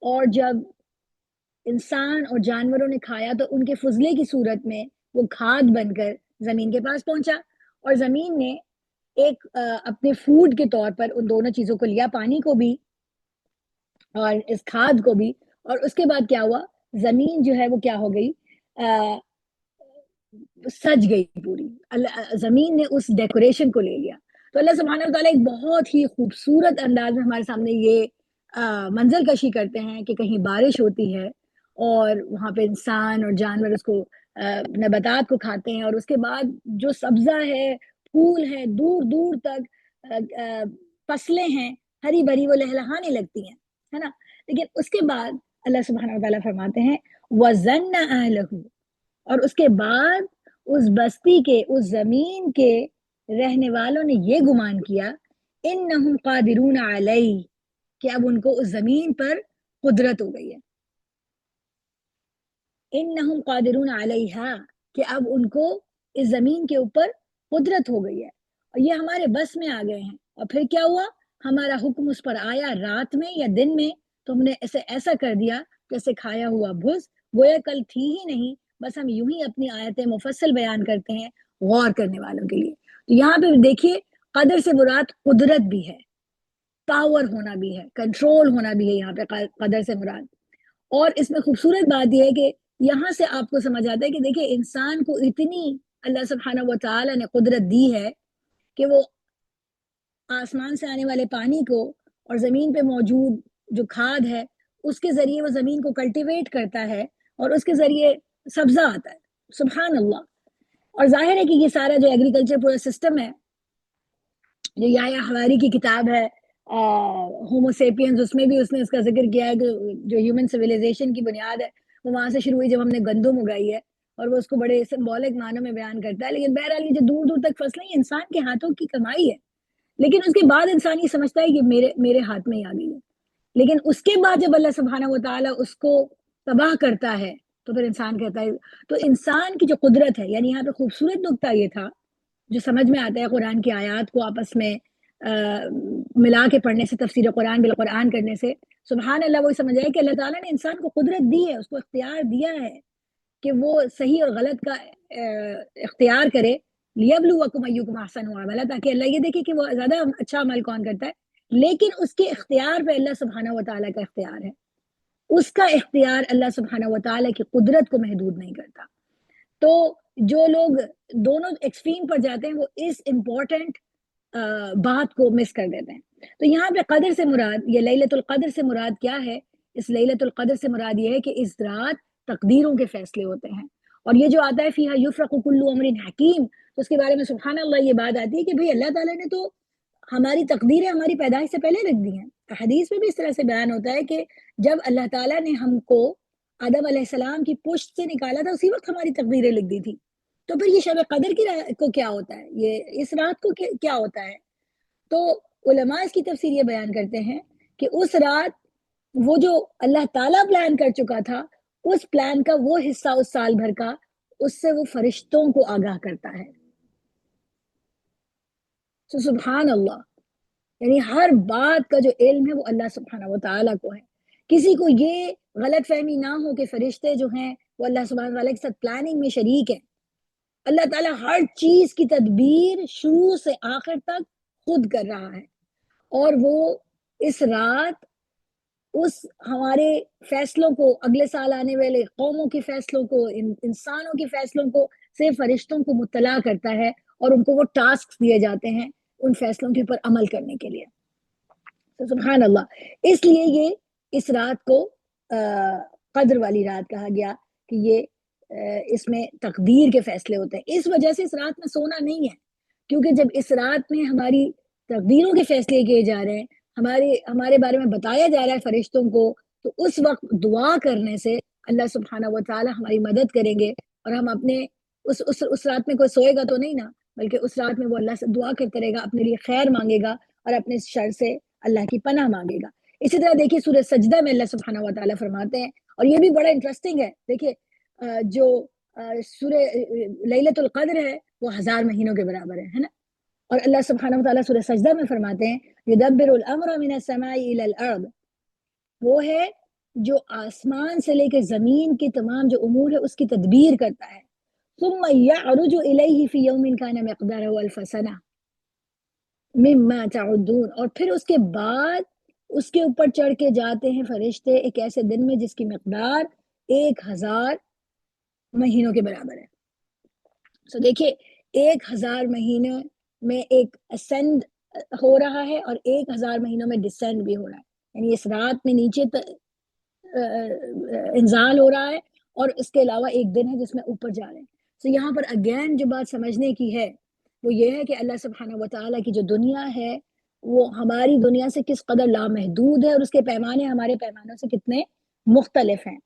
اور جب انسان اور جانوروں نے کھایا تو ان کے فضلے کی صورت میں وہ کھاد بن کر زمین کے پاس پہنچا، اور زمین نے ایک اپنے فوڈ کے طور پر ان دونوں چیزوں کو لیا، پانی کو بھی اور اس کھاد کو بھی. اور اس کے بعد کیا ہوا، زمین جو ہے وہ کیا ہو گئی، سج گئی پوری. زمین نے اس ڈیکوریشن کو لے لیا. تو اللہ سبحانہ و تعالیٰ ایک بہت ہی خوبصورت انداز میں ہمارے سامنے یہ منظر کشی کرتے ہیں کہ کہیں بارش ہوتی ہے اور وہاں پہ انسان اور جانور اس کو نباتات کو کھاتے ہیں، اور اس کے بعد جو سبزہ ہے، پھول ہے، دور دور تک فصلیں ہیں ہری بھری، وہ لہلہانے لگتی ہیں، ہے نا. لیکن اس کے بعد اللہ سبحانہ و تعالیٰ فرماتے ہیں وَظَنَّ أَهْلَهُ، اور اس کے بعد اس بستی کے، اس زمین کے رہنے والوں نے یہ گمان کیا انہم قادرون علیہ، کہ اب ان کو اس زمین پر قدرت ہو گئی ہے. انہم قادرون علیہا، کہ اب ان کو اس زمین کے اوپر قدرت ہو گئی ہے اور یہ ہمارے بس میں آ گئے ہیں. اور پھر کیا ہوا، ہمارا حکم اس پر آیا رات میں یا دن میں تو ہم نے اسے ایسا کر دیا جیسے کھایا ہوا بھز، گویا کل تھی ہی نہیں، بس ہم یوں ہی اپنی آیتیں مفصل بیان کرتے ہیں غور کرنے والوں کے لیے۔ تو یہاں پہ دیکھیے قدر سے مراد قدرت بھی ہے، پاور ہونا بھی ہے، کنٹرول ہونا بھی ہے یہاں پہ قدر سے مراد۔ اور اس میں خوبصورت بات یہ ہے کہ یہاں سے آپ کو سمجھ آتا ہے کہ دیکھیں انسان کو اتنی اللہ سبحانہ و تعالی نے قدرت دی ہے کہ وہ آسمان سے آنے والے پانی کو اور زمین پہ موجود جو کھاد ہے اس کے ذریعے وہ زمین کو کلٹیویٹ کرتا ہے اور اس کے ذریعے سبزہ آتا ہے، سبحان اللہ۔ اور ظاہر ہے کہ یہ سارا جو ایگریکلچر پورا سسٹم ہے، جو یحییٰ حواری کی کتاب ہے ہومو سیپینز، اس میں بھی اس نے اس کا ذکر کیا ہے کہ جو ہیومن سویلائزیشن کی بنیاد ہے وہ وہاں سے شروع ہوئی جب ہم نے گندم اگائی ہے، اور وہ اس کو بڑے سمبولک معنوں میں بیان کرتا ہے۔ لیکن بہرحال یہ جو دور دور تک فصلیں یہ انسان کے ہاتھوں کی کمائی ہے، لیکن اس کے بعد انسان یہ سمجھتا ہے کہ میرے ہاتھ میں ہی آ گئی ہے۔ لیکن اس کے بعد جب اللہ سبحانہ و تعالیٰ اس کو تباہ کرتا ہے تو پھر انسان کہتا ہے، تو انسان کی جو قدرت ہے، یعنی یہاں پہ خوبصورت نقطہ یہ تھا جو سمجھ میں آتا ہے قرآن کی آیات کو آپس میں ملا کے پڑھنے سے، تفسیر قرآن بالقرآن کرنے سے، سبحان اللہ وہی سمجھ آئے کہ اللہ تعالیٰ نے انسان کو قدرت دی ہے، اس کو اختیار دیا ہے کہ وہ صحیح اور غلط کا اختیار کرے، لیبلوکم ایکم احسن عملا، تاکہ اللہ یہ دیکھے کہ وہ زیادہ اچھا عمل کون کرتا ہے۔ لیکن اس کے اختیار پہ اللہ سبحانہ و تعالیٰ کا اختیار ہے، اس کا اختیار اللہ سبحانہ و تعالیٰ کی قدرت کو محدود نہیں کرتا۔ تو جو لوگ دونوں ایکسٹریم پر جاتے ہیں وہ اس امپورٹنٹ بات کو مس کر دیتے ہیں۔ تو یہاں پہ قدر سے مراد، یہ لیلۃ القدر سے مراد کیا ہے؟ اس لیلۃ القدر سے مراد یہ ہے کہ اس رات تقدیروں کے فیصلے ہوتے ہیں، اور یہ جو آتا ہے فیہا یفرق کل امر حکیم، تو اس کے بارے میں سبحان اللہ یہ بات آتی ہے کہ بھئی اللہ تعالیٰ نے تو ہماری تقدیریں ہماری پیدائش سے پہلے رکھ دی ہیں۔ حدیث میں بھی اس طرح سے بیان ہوتا ہے کہ جب اللہ تعالیٰ نے ہم کو آدم علیہ السلام کی پشت سے نکالا تھا اسی وقت ہماری تقدیریں لکھ دی تھی۔ تو پھر یہ شب قدر کو کیا ہوتا ہے، یہ اس رات کو کیا ہوتا ہے؟ تو علماء اس کی تفسیر یہ بیان کرتے ہیں کہ اس رات وہ جو اللہ تعالیٰ پلان کر چکا تھا، اس پلان کا وہ حصہ اس سال بھر کا، اس سے وہ فرشتوں کو آگاہ کرتا ہے۔ تو سبحان اللہ، یعنی ہر بات کا جو علم ہے وہ اللہ سبحانہ و تعالیٰ کو ہے۔ کسی کو یہ غلط فہمی نہ ہو کہ فرشتے جو ہیں وہ اللہ سبحانہ و تعالیٰ کے ساتھ پلاننگ میں شریک ہیں۔ اللہ تعالیٰ ہر چیز کی تدبیر شروع سے آخر تک خود کر رہا ہے، اور وہ اس رات اس ہمارے فیصلوں کو، اگلے سال آنے والے قوموں کے فیصلوں کو، انسانوں کے فیصلوں کو صرف فرشتوں کو مطلع کرتا ہے، اور ان کو وہ ٹاسک دیے جاتے ہیں ان فیصلوں کے اوپر عمل کرنے کے لیے۔ تو سبحان اللہ، اس لیے یہ اس رات کو قدر والی رات کہا گیا کہ یہ اس میں تقدیر کے فیصلے ہوتے ہیں۔ اس وجہ سے اس رات میں سونا نہیں ہے، کیونکہ جب اس رات میں ہماری تقدیروں کے فیصلے کیے جا رہے ہیں، ہمارے بارے میں بتایا جا رہا ہے فرشتوں کو، تو اس وقت دعا کرنے سے اللہ سبحانہ و تعالی ہماری مدد کریں گے، اور ہم اپنے اس رات میں کوئی سوئے گا تو نہیں نا، بلکہ اس رات میں وہ اللہ سے دعا کرتے رہے گا، اپنے لیے خیر مانگے گا اور اپنے شر سے اللہ کی پناہ مانگے گا۔ اسی طرح دیکھیے سورہ سجدہ میں اللہ سبحانہ و تعالیٰ فرماتے ہیں، اور یہ بھی بڑا انٹرسٹنگ ہے، دیکھیے جو سورہ لیلۃ القدر ہے وہ 1000 مہینوں کے برابر ہے نا، اور اللہ سبحانہ و تعالیٰ سورہ سجدہ میں فرماتے ہیں یدبر الامر من السماء الى الارض، وہ ہے جو آسمان سے لے کے زمین کے تمام جو امور ہے اس کی تدبیر کرتا ہے۔ ثم يعرج الیہ فی یوم کان مقدارہ الف سنہ مما تعدون، اور پھر اس کے بعد اس کے اوپر چڑھ کے جاتے ہیں فرشتے ایک ایسے دن میں جس کی مقدار 1000 مہینوں کے برابر ہے۔ سو دیکھیے 1000 مہینے میں ایک اسینڈ ہو رہا ہے اور 1000 مہینوں میں ڈسینڈ بھی ہو رہا ہے، یعنی اس رات میں نیچے انزال ہو رہا ہے، اور اس کے علاوہ ایک دن ہے جس میں اوپر جا رہے ہیں۔ تو یہاں پر اگین جو بات سمجھنے کی ہے وہ یہ ہے کہ اللہ سبحانہ و تعالیٰ کی جو دنیا ہے وہ ہماری دنیا سے کس قدر لامحدود ہے، اور اس کے پیمانے ہمارے پیمانوں سے کتنے مختلف ہیں۔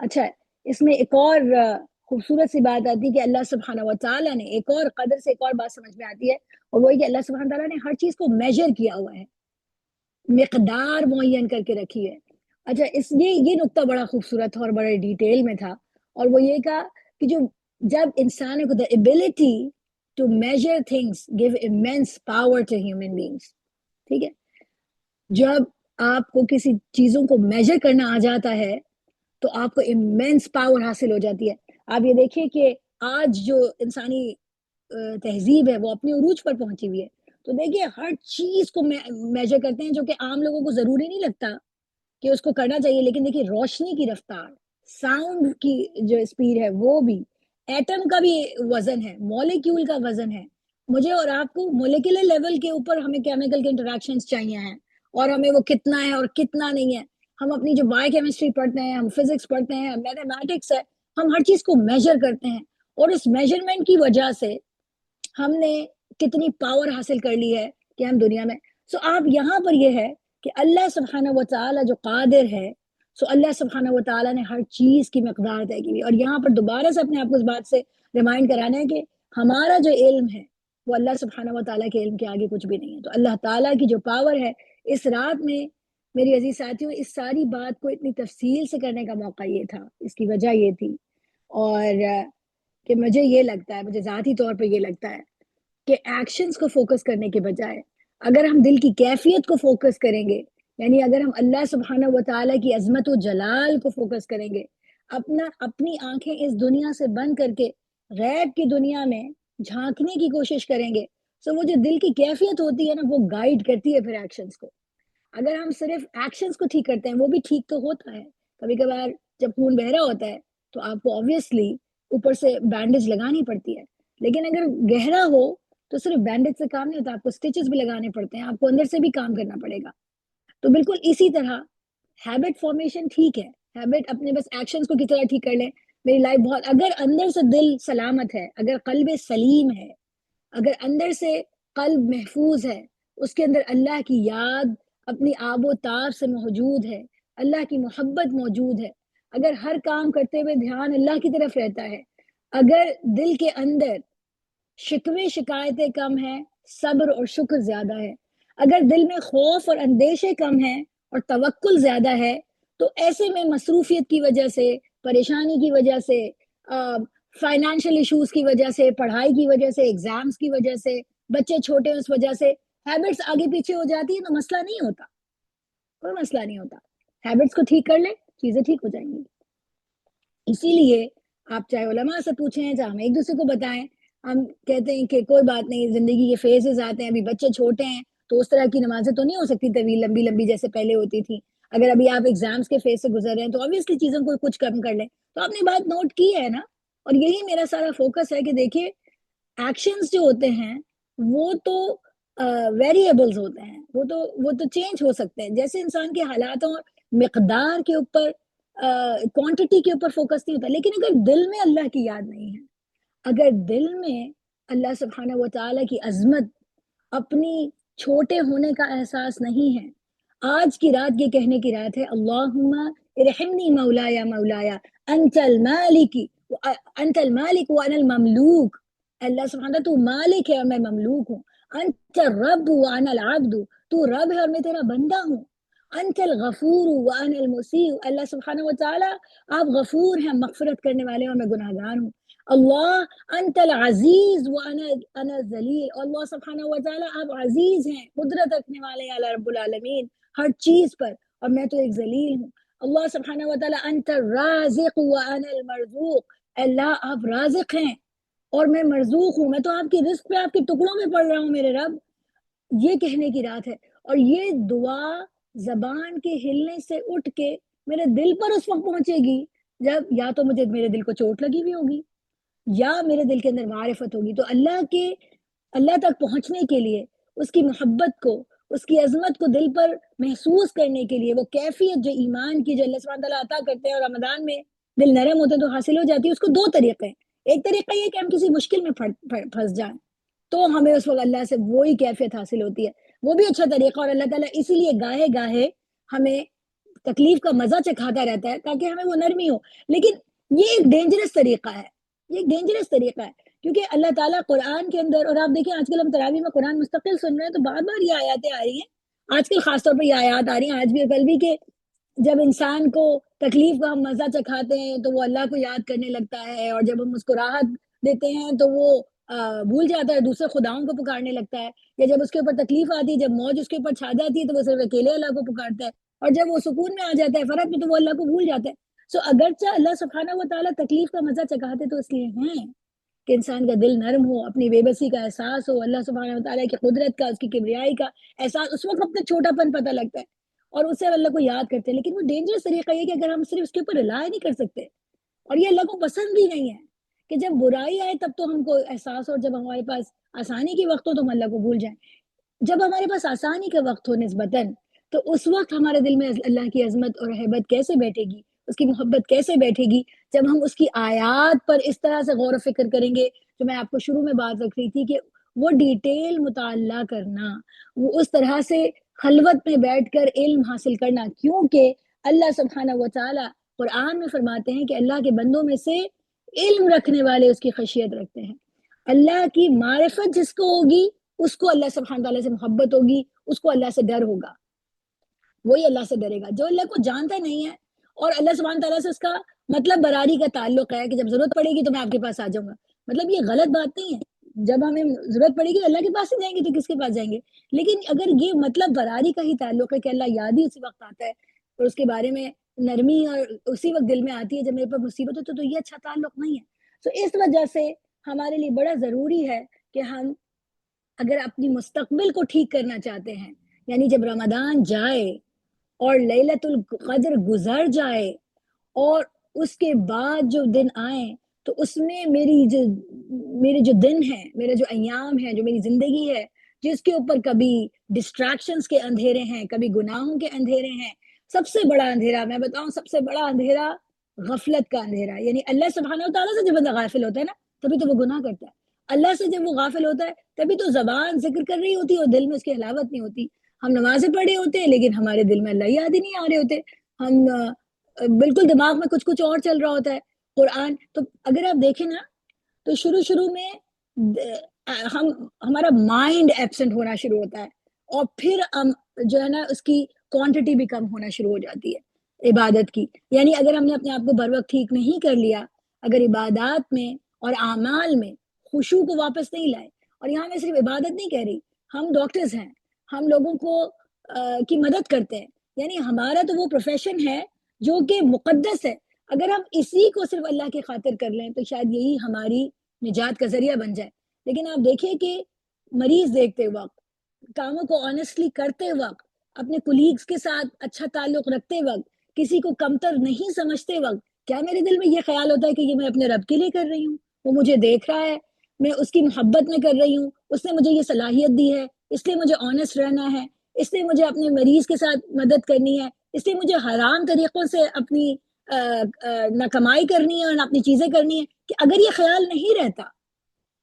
اچھا، اس میں ایک اور خوبصورت سی بات آتی ہے کہ اللہ سبحانہ و تعالیٰ نے ایک اور قدر سے ایک اور بات سمجھ میں آتی ہے، اور وہی کہ اللہ سبحانہ و تعالیٰ نے ہر چیز کو میجر کیا ہوا ہے، مقدار معین کر کے رکھی ہے۔ اچھا، یہ نقطہ بڑا خوبصورت تھا اور بڑے ڈیٹیل میں تھا، اور وہ یہ کہا کہ جب انسانوں کو the ability to measure things give immense power to human beings، ٹھیک ہے، جب آپ کو کسی چیزوں کو میجر کرنا آ جاتا ہے تو آپ کو امینس پاور حاصل ہو جاتی ہے. آپ یہ دیکھیے کہ آج جو انسانی تہذیب ہے وہ اپنے عروج پر پہنچی ہوئی ہے. تو دیکھیے ہر چیز کو میجر کرتے ہیں جو کہ عام لوگوں کو ضروری نہیں لگتا کہ اس کو کرنا چاہیے. لیکن دیکھیے روشنی کی رفتار، ساؤنڈ کی جو اسپیڈ ہے وہ بھی، ایٹم کا بھی وزن ہے، مالیکیول کا وزن ہے. مجھے اور آپ کو مولیکولر لیول کے اوپر ہمیں کیمیکل کے انٹریکشنز چاہیے ہیں، اور ہمیں وہ کتنا ہے اور کتنا نہیں ہے. ہم اپنی جو بایو کیمسٹری پڑھتے ہیں، ہم فزکس پڑھتے ہیں، میتھمیٹکس ہے، ہم ہر چیز کو میجر کرتے ہیں. اور اس میجرمنٹ کی وجہ سے ہم نے کتنی پاور حاصل کر لی ہے کہ ہم دنیا میں. سو آپ یہاں پر یہ ہے کہ اللہ سبحانہ و تعالی جو قادر ہے، سو اللہ سبحانہ و تعالی نے ہر چیز کی مقدار طے کی. اور یہاں پر دوبارہ سے اپنے آپ کو اس بات سے ریمائنڈ کرانا ہے کہ ہمارا جو علم ہے وہ اللہ سبحانہ و تعالیٰ کے علم کے آگے کچھ بھی نہیں ہے. تو اللہ تعالیٰ کی جو پاور ہے، اس رات میں میری عزیز ساتھیوں اس ساری بات کو اتنی تفصیل سے کرنے کا موقع یہ تھا، اس کی وجہ یہ تھی. اور کہ مجھے یہ لگتا ہے، مجھے ذاتی طور پہ یہ لگتا ہے کہ ایکشنز کو فوکس کرنے کے بجائے اگر ہم دل کی کیفیت کو فوکس کریں گے، یعنی اگر ہم اللہ سبحانہ و تعالیٰ کی عظمت و جلال کو فوکس کریں گے، اپنی آنکھیں اس دنیا سے بند کر کے غیب کی دنیا میں جھانکنے کی کوشش کریں گے، تو وہ جو دل کی کیفیت ہوتی ہے نا وہ گائیڈ کرتی ہے پھر ایکشنز کو. اگر ہم صرف ایکشنز کو ٹھیک کرتے ہیں، وہ بھی ٹھیک تو ہوتا ہے کبھی کبھار، جب خون بہ رہا ہوتا ہے تو آپ کو آبویسلی اوپر سے بینڈیج لگانی پڑتی ہے. لیکن اگر گہرا ہو تو صرف بینڈیج سے کام نہیں ہوتا، آپ کو سٹیچز بھی لگانے پڑتے ہیں، آپ کو اندر سے بھی کام کرنا پڑے گا. تو بالکل اسی طرح ہیبٹ فارمیشن ٹھیک ہے، ہیبٹ اپنے بس ایکشنز کو کس طرح ٹھیک کر لیں. میری لائف بہت، اگر اندر سے دل سلامت ہے، اگر قلب سلیم ہے، اگر اندر سے قلب محفوظ ہے، اس کے اندر اللہ کی یاد اپنی آب و تاب سے موجود ہے، اللہ کی محبت موجود ہے، اگر ہر کام کرتے ہوئے دھیان اللہ کی طرف رہتا ہے، اگر دل کے اندر شکوے شکایتیں کم ہیں، صبر اور شکر زیادہ ہے، اگر دل میں خوف اور اندیشے کم ہیں اور توکل زیادہ ہے، تو ایسے میں مصروفیت کی وجہ سے، پریشانی کی وجہ سے، فائنینشیل ایشوز کی وجہ سے، پڑھائی کی وجہ سے، ایگزامز کی وجہ سے، بچے چھوٹے اس وجہ سے ہیبٹس آگے پیچھے ہو جاتی ہیں، تو مسئلہ نہیں ہوتا، کوئی مسئلہ نہیں ہوتا. ہیبٹس کو ٹھیک کر لیں، چیزیں ٹھیک ہو جائیں گی. اسی لیے آپ چاہے علماء سے پوچھیں، چاہے ہم ایک دوسرے کو بتائیں، ہم کہتے ہیں کہ کوئی بات نہیں، زندگی کے فیزز آتے ہیں، ابھی بچے چھوٹے ہیں تو اس طرح کی نمازیں تو نہیں ہو سکتی طویل لمبی لمبی جیسے پہلے ہوتی تھی. اگر ابھی آپ ایگزامس کے فیز سے گزر رہے ہیں تو obviously چیزوں کو کچھ کم کر لیں. تو آپ نے بات نوٹ کی ہے نا. اور یہی میرا سارا فوکس ہے کہ دیکھیے ایکشنز جو ہوتے ہیں وہ تو ویریبلز ہوتے ہیں، وہ تو چینج ہو سکتے ہیں، جیسے انسان کے حالات اور مقدار کے اوپر، کوانٹٹی کے اوپر فوکس نہیں ہوتا. لیکن اگر دل میں اللہ کی یاد نہیں ہے، اگر دل میں اللہ سبحانہ و تعالیٰ کی عظمت، اپنی چھوٹے ہونے کا احساس نہیں ہے. آج کی رات یہ کہنے کی رات ہے، اللہم ارحمنی مولایا مولایا انت المالک، انت المالک وانا المملوک. اللہ سبحانہ تو مالک ہے اور میں مملوک ہوں. انت الرب وانا العبد، تو رب ہے اور میں تیرا بندہ ہوں. انت الغفور وانا المسیء، اللہ سبحانہ و تعالی آپ غفور ہیں، مغفرت کرنے والے، اور میں گناہ گار ہوں. اللہ انت العزیز وانا الذلیل، اللہ سبحانہ و تعالی آپ عزیز ہیں، قدرت رکھنے والے ہیں، اللہ رب العالمین ہر چیز پر، اور میں تو ایک ذلیل ہوں. اللہ سبحانہ و تعالی انت الرازق وانا المرزوق، اللہ آپ رازق ہیں اور میں مرزوق ہوں، میں تو آپ کی رزق پہ، آپ کے ٹکڑوں میں پڑ رہا ہوں میرے رب. یہ کہنے کی رات ہے. اور یہ دعا زبان کے ہلنے سے اٹھ کے میرے دل پر اس وقت پہنچے گی جب یا تو مجھے میرے دل کو چوٹ لگی ہوئی ہوگی، یا میرے دل کے اندر معرفت ہوگی. تو اللہ تک پہنچنے کے لیے، اس کی محبت کو، اس کی عظمت کو دل پر محسوس کرنے کے لیے، وہ کیفیت جو ایمان کی، جو اللہ سبحانہ تعالیٰ عطا کرتے ہیں اور رمضان میں دل نرم ہوتے ہیں تو حاصل ہو جاتی ہے. اس کو دو طریقے ہیں. ایک طریقہ یہ کہ ہم کسی مشکل میں پھنس جائیں تو ہمیں اس وقت اللہ سے وہی کیفیت حاصل ہوتی ہے، وہ بھی اچھا طریقہ. اور اللہ تعالیٰ اسی لیے گاہے گاہے ہمیں تکلیف کا مزہ چکھاتا رہتا ہے تاکہ ہمیں وہ نرمی ہو. لیکن یہ ایک ڈینجرس طریقہ ہے، یہ ایک ڈینجرس طریقہ ہے، کیونکہ اللہ تعالیٰ قرآن کے اندر، اور آپ دیکھیں آج کل ہم تراویح میں قرآن مستقل سن رہے ہیں تو بار بار یہ آیاتیں آ رہی ہیں، آج کل خاص طور پر یہ آیات آ رہی ہیں آج بھی اور کل بھی، کہ جب انسان کو تکلیف کا ہم مزہ چکھاتے ہیں تو وہ اللہ کو یاد کرنے لگتا ہے، اور جب ہم اس کو راحت دیتے ہیں تو وہ بھول جاتا ہے، دوسرے خداؤں کو پکارنے لگتا ہے، یا جب اس کے اوپر تکلیف آتی ہے، جب موج اس کے اوپر چھا جاتی ہے تو وہ صرف اکیلے اللہ کو پکارتا ہے، اور جب وہ سکون میں آ جاتا ہے، فرح میں، تو وہ اللہ کو بھول جاتا ہے۔ سو اگرچہ اللہ سبحانہ و تعالیٰ تکلیف کا مزہ چکھاتے تو اس لیے ہیں کہ انسان کا دل نرم ہو، اپنی بے بسی کا احساس ہو، اللہ سبحانہ و تعالیٰ کی قدرت کا، اس کی کبریائی کا احساس، اس وقت اپنا چھوٹا پن پتہ لگتا ہے اور اس سے اللہ کو یاد کرتے ہیں۔ لیکن وہ ڈینجرس طریقہ یہ کہ اگر ہم صرف اس کے اوپر رلائی نہیں کر سکتے، اور یہ اللہ کو پسند بھی نہیں ہے کہ جب برائی آئے تب تو ہم کو احساس ہو، جب ہمارے پاس آسانی کی وقت ہو تو ہم اللہ کو بھول جائیں۔ جب ہمارے پاس آسانی کا وقت ہو نسبتاً، تو اس وقت ہمارے دل میں اللہ کی عظمت اور حیبت کیسے بیٹھے گی، اس کی محبت کیسے بیٹھے گی، جب ہم اس کی آیات پر اس طرح سے غور و فکر کریں گے۔ جو میں آپ کو شروع میں بات رکھ رہی تھی کہ وہ ڈیٹیل مطالعہ کرنا، وہ اس طرح سے خلوت میں بیٹھ کر علم حاصل کرنا، کیونکہ اللہ سبحانہ و تعالی قرآن میں فرماتے ہیں کہ اللہ کے بندوں میں سے علم رکھنے والے اس کی خشیت رکھتے ہیں۔ اللہ کی معرفت جس کو ہوگی، اس کو اللہ سبحانہ تعالیٰ سے محبت ہوگی، اس کو اللہ سے ڈر ہوگا، وہی اللہ سے ڈرے گا۔ جو اللہ کو جانتا نہیں ہے اور اللہ سبحانہ تعالیٰ سے اس کا مطلب براری کا تعلق ہے کہ جب ضرورت پڑے گی تو میں آپ کے پاس آ جاؤں گا، مطلب یہ غلط بات نہیں ہے۔ جب ہمیں ضرورت پڑے گی اللہ کے پاس ہی جائیں گے تو کس کے پاس جائیں گے؟ لیکن اگر یہ مطلب براری کا ہی تعلق ہے کہ اللہ یاد ہی اسی وقت آتا ہے اور اس کے بارے میں نرمی اور اسی وقت دل میں آتی ہے جب میرے پر مصیبت ہو، تو یہ اچھا تعلق نہیں ہے۔ تو اس وجہ سے ہمارے لیے بڑا ضروری ہے کہ ہم اگر اپنی مستقبل کو ٹھیک کرنا چاہتے ہیں، یعنی جب رمضان جائے اور لیلۃ القدر گزر جائے اور اس کے بعد جو دن آئیں، تو اس میں میرے جو دن ہیں، میرے جو ایام ہیں، جو میری زندگی ہے، جس کے اوپر کبھی ڈسٹریکشنز کے اندھیرے ہیں، کبھی گناہوں کے اندھیرے ہیں۔ سب سے بڑا اندھیرا میں بتاؤں، سب سے بڑا اندھیرا غفلت کا اندھیرا، یعنی اللہ سبحانہ و تعالیٰ سے جب بندہ غافل ہوتا ہے نا، تبھی تو وہ گناہ کرتا ہے۔ اللہ سے جب وہ غافل ہوتا ہے تبھی تو زبان ذکر کر رہی ہوتی ہے اور دل میں اس کی حلاوت نہیں ہوتی۔ ہم نمازیں پڑھے ہوتے ہیں لیکن ہمارے دل میں اللہ یاد ہی نہیں آ رہے ہوتے، ہم بالکل دماغ میں کچھ کچھ اور چل رہا ہوتا ہے۔ قرآن تو اگر آپ دیکھیں نا، تو شروع میں ہمارا مائنڈ ایبسنٹ ہونا شروع ہوتا ہے، اور پھر جو ہے نا اس کی کوانٹٹی بھی کم ہونا شروع ہو جاتی ہے عبادت کی۔ یعنی اگر ہم نے اپنے آپ کو بر وقت ٹھیک نہیں کر لیا، اگر عبادات میں اور اعمال میں خشوع کو واپس نہیں لائے، اور یہاں میں صرف عبادت نہیں کہہ رہی، ہم ڈاکٹرز ہیں، ہم لوگوں کو کی مدد کرتے ہیں، یعنی ہمارا تو وہ پروفیشن ہے جو کہ مقدس ہے، اگر ہم اسی کو صرف اللہ کی خاطر کر لیں تو شاید یہی ہماری نجات کا ذریعہ بن جائے۔ لیکن آپ دیکھیں کہ مریض دیکھتے وقت، کاموں کو آنیسٹلی کرتے وقت، اپنے کولیگز کے ساتھ اچھا تعلق رکھتے وقت، کسی کو کمتر نہیں سمجھتے وقت، کیا میرے دل میں یہ خیال ہوتا ہے کہ یہ میں اپنے رب کے لیے کر رہی ہوں، وہ مجھے دیکھ رہا ہے، میں اس کی محبت میں کر رہی ہوں، اس نے مجھے یہ صلاحیت دی ہے، اس لیے مجھے آنیسٹ رہنا ہے، اس لیے مجھے اپنے مریض کے ساتھ مدد کرنی ہے، اس لیے مجھے حرام طریقوں سے اپنی نہ کمائی کرنی ہے اور نہ اپنی چیزیں کرنی ہے، کہ اگر یہ خیال نہیں رہتا،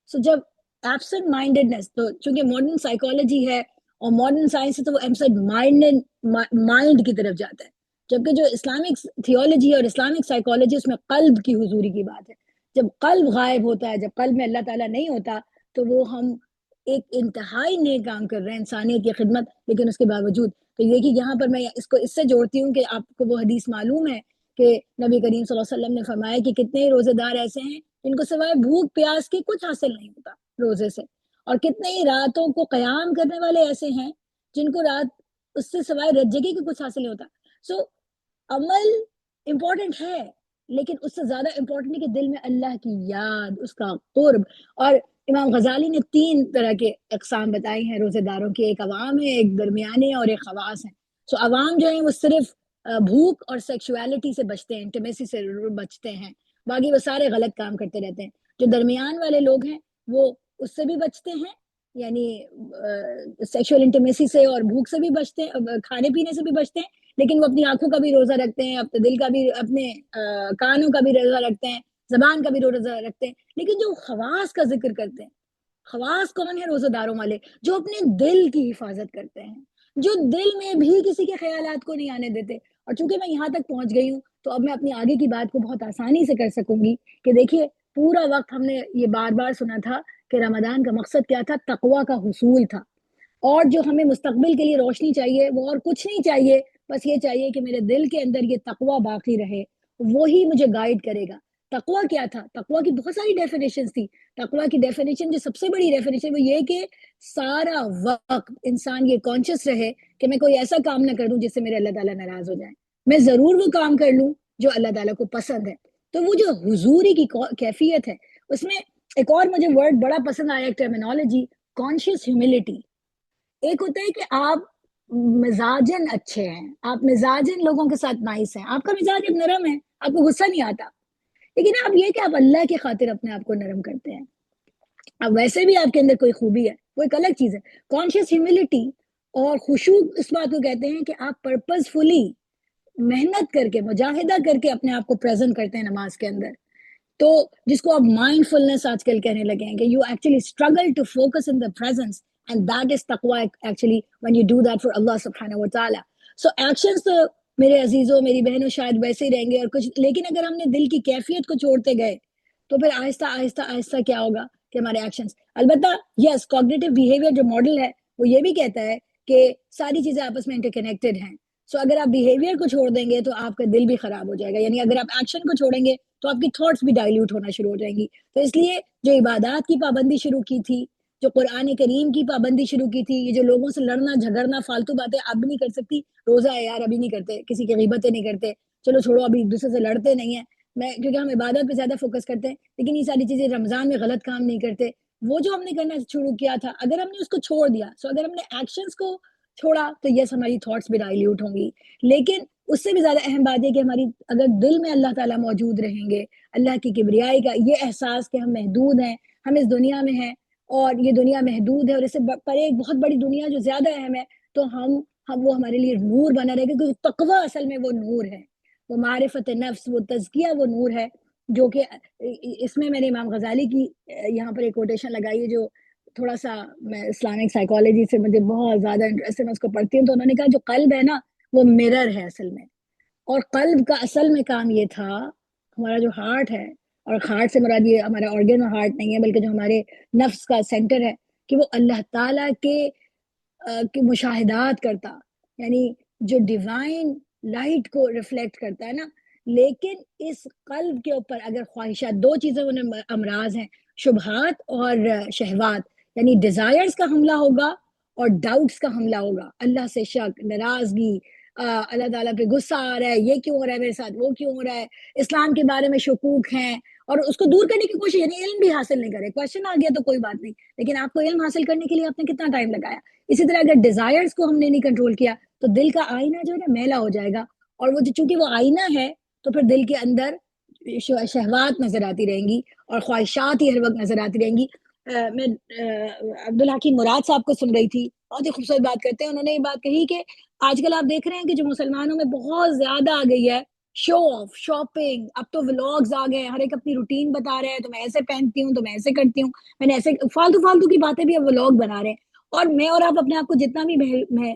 سو جب ایبسنٹ مائنڈڈنس، تو چونکہ ماڈرن سائیکالوجی ہے اور ماڈرن سائنس ہے تو وہ ایبسنٹ مائنڈ کی طرف جاتا ہے، جبکہ جو اسلامک تھیولوجی اور اسلامک سائیکالوجی اس میں قلب کی حضوری کی بات ہے۔ جب قلب غائب ہوتا ہے، جب قلب میں اللہ تعالیٰ نہیں ہوتا، تو وہ ہم ایک انتہائی نیک کام کر رہے ہیں، انسانیت کی خدمت، لیکن اس کے باوجود تو دیکھیے یہاں پر میں اس کو اس سے جوڑتی ہوں کہ آپ کو وہ حدیث معلوم ہے کہ نبی کریم صلی اللہ علیہ وسلم نے فرمایا کہ کتنے روزے دار ایسے ہیں جن کو سوائے بھوک پیاس کے کچھ حاصل نہیں ہوتا روزے سے، اور کتنے ہی راتوں کو قیام کرنے والے ایسے ہیں جن کو رات اس سے سوائے رت جگہ کے کچھ حاصل نہیں ہوتا۔ سو عمل امپورٹنٹ ہے، لیکن اس سے زیادہ امپورٹنٹ ہے کہ دل میں اللہ کی یاد، اس کا قرب۔ اور امام غزالی نے 3 طرح کے اقسام بتائی ہیں روزے داروں کی، ایک عوام ہے، ایک درمیانے اور ایک خواص ہیں۔ سو عوام جو ہیں وہ صرف بھوک اور سیکشولیٹی سے بچتے ہیں، انٹیمیسی سے بچتے ہیں، باقی وہ سارے غلط کام کرتے رہتے ہیں۔ جو درمیان والے لوگ ہیں وہ اس سے بھی بچتے ہیں، یعنی سیکشول انٹیمیسی سے اور بھوک سے بھی بچتے ہیں، کھانے پینے سے بھی بچتے ہیں، لیکن وہ اپنی آنکھوں کا بھی روزہ رکھتے ہیں، اپنے دل کا بھی، اپنے کانوں کا بھی روزہ رکھتے ہیں، زبان کا بھی روزہ رکھتے ہیں، لیکن جو خواص کا ذکر کرتے ہیں، خواص کون ہے روزہ داروں والے؟ جو اپنے دل کی حفاظت کرتے ہیں، جو دل میں بھی کسی کے خیالات کو نہیں آنے دیتے۔ اور چونکہ میں یہاں تک پہنچ گئی ہوں تو اب میں اپنی آگے کی بات کو بہت آسانی سے کر سکوں گی کہ دیکھیے پورا وقت ہم نے یہ بار بار سنا تھا کہ رمضان کا مقصد کیا تھا؟ تقوی کا حصول تھا، اور جو ہمیں مستقبل کے لیے روشنی چاہیے وہ اور کچھ نہیں چاہیے، بس یہ چاہیے کہ میرے دل کے اندر یہ تقوی باقی رہے، وہی مجھے گائیڈ کرے گا۔ تقوی کیا تھا؟ تقوی کی بہت ساری ڈیفینیشنز تھی. تقوی کی ڈیفینیشن جو سب سے بڑی ڈیفینیشن وہ یہ کہ سارا وقت انسان یہ کانشیس رہے کہ میں کوئی ایسا کام نہ کر دوں جس سے میرے اللہ تعالیٰ ناراض ہو جائیں. میں ضرور وہ کام کر لوں جو اللہ تعالیٰ کو پسند ہے. تو وہ جو حضوری کی کیفیت ہے اس میں ایک اور مجھے ورڈ بڑا پسند آیا، ایک ٹرمینالوجی، کانشیس ہیوملٹی. ایک ہوتا ہے کہ آپ مزاجن اچھے ہیں، آپ مزاجن لوگوں کے ساتھ نائس ہیں، آپ کا مزاج نرم ہے، آپ کو غصہ نہیں آتا، لیکن آپ یہ کہ آپ اللہ کی خاطر اپنے آپ کو نرم کرتے ہیں. اب ویسے بھی آپ کے اندر کوئی خوبی ہے، وہ ایک الگ چیز ہے. کانشیس ہیوملٹی اور خشوع اس بات کو کہتے ہیں کہ آپ پرپز فلی محنت کر کے، مجاہدہ کر کے اپنے آپ کو پریزنٹ کرتے ہیں نماز کے اندر. تو جس کو آپ مائنڈ فلنس آج کل کہنے لگے ہیں کہ you actually struggle to focus in the presence and that is تقوی actually when you do that for اللہ سبحانہ و تعالیٰ. سو ایکشنز تو میرے عزیزوں، میری بہنوں شاید ویسے ہی رہیں گے اور کچھ، لیکن اگر ہم نے دل کی کیفیت کو چھوڑتے گئے تو پھر آہستہ آہستہ آہستہ کیا ہوگا کہ ہمارے ایکشنز. البتہ یس، کوگنیٹو بیہیویئر جو ماڈل ہے وہ یہ بھی کہتا ہے کہ ساری چیزیں آپس میں انٹر کنیکٹڈ ہیں. سو اگر آپ بیہیویئر کو چھوڑ دیں گے تو آپ کا دل بھی خراب ہو جائے گا، یعنی اگر آپ ایکشن کو چھوڑیں گے تو آپ کی تھاٹس بھی ڈائلیوٹ ہونا شروع ہو جائیں گی. تو اس لیے جو عبادات کی پابندی شروع کی تھی، جو قرآن کریم کی پابندی شروع کی تھی، یہ جو لوگوں سے لڑنا جھگڑنا فالتو باتیں اب بھی نہیں کر سکتی. روزہ ہے یار، ابھی نہیں کرتے، کسی کی غیبتیں نہیں کرتے، چلو چھوڑو ابھی ایک دوسرے سے لڑتے نہیں ہیں، میں کیونکہ ہم عبادت پہ زیادہ فوکس کرتے ہیں. لیکن یہ ساری چیزیں، رمضان میں غلط کام نہیں کرتے، وہ جو ہم نے کرنا شروع کیا تھا اگر ہم نے اس کو چھوڑ دیا، سو اگر ہم نے ایکشنز کو چھوڑا تو یس ہماری تھاٹس بھی ڈائلیوٹ ہوں گی. لیکن اس سے بھی زیادہ اہم بات یہ کہ ہماری اگر دل میں اللہ تعالیٰ موجود رہیں گے، اللہ کی کبریائی کا یہ احساس کہ ہم محدود ہیں، ہم اس دنیا میں ہیں اور یہ دنیا محدود ہے اور اس سے پرے ایک بہت بڑی دنیا جو زیادہ اہم ہے، تو ہم وہ ہمارے لیے نور بنا رہے گا. کیونکہ تقوی اصل میں وہ نور ہے، وہ معرفت نفس، وہ تزکیہ، وہ نور ہے جو کہ اس میں نے امام غزالی کی یہاں پر ایک کوٹیشن لگائی ہے جو تھوڑا سا، میں اسلامک سائیکالوجی سے مجھے بہت زیادہ انٹرسٹ ہے، میں اس کو پڑھتی ہوں. تو انہوں نے کہا جو قلب ہے نا وہ مرر ہے اصل میں، اور قلب کا اصل میں کام یہ تھا، ہمارا جو ہارٹ ہے، اور ہارٹ سے مراد یہ ہمارا آرگن اور ہارٹ نہیں ہے بلکہ جو ہمارے نفس کا سینٹر ہے، کہ وہ اللہ تعالیٰ کے مشاہدات کرتا، یعنی جو ڈیوائن لائٹ کو ریفلیکٹ کرتا ہے نا. لیکن اس قلب کے اوپر اگر خواہشات، دو چیزیں انہیں امراض ہیں، شبہات اور شہوات، یعنی ڈیزائرز کا حملہ ہوگا اور ڈاؤٹس کا حملہ ہوگا، اللہ سے شک، ناراضگی، اللہ تعالیٰ پہ غصہ آ رہا ہے، یہ کیوں ہو رہا ہے میرے ساتھ، وہ کیوں ہو رہا ہے، اسلام کے بارے میں شکوک ہیں، اور اس کو دور کرنے کی کوشش، یعنی علم بھی حاصل نہیں کرے. کوشچن آ گیا تو کوئی بات نہیں، لیکن آپ کو علم حاصل کرنے کے لیے آپ نے کتنا ٹائم لگایا. اسی طرح اگر ڈیزائرز کو ہم نے نہیں کنٹرول کیا تو دل کا آئینہ جو ہے نا میلا ہو جائے گا، اور وہ چونکہ وہ آئینہ ہے تو پھر دل کے اندر شہوات نظر آتی رہیں گی اور خواہشات ہی ہر وقت نظر آتی رہیں گی. میں عبدالحکیم مراد صاحب کو سن رہی تھی، بہت ہی خوبصورت بات کرتے ہیں. انہوں نے یہ بات کہی کہ آج کل آپ دیکھ رہے ہیں کہ جو مسلمانوں میں بہت زیادہ آ گئی ہے شو آف، شاپنگ، اب تو ولاگز آ گئے ہیں، ہر ایک اپنی روٹین بتا رہے ہیں، تو میں ایسے پہنتی ہوں، تو میں ایسے کرتی ہوں، میں نے ایسے فالتو فالتو کی باتیں بھی اب ولاگ بنا رہے ہیں. اور میں اور آپ اپنے آپ کو جتنا بھی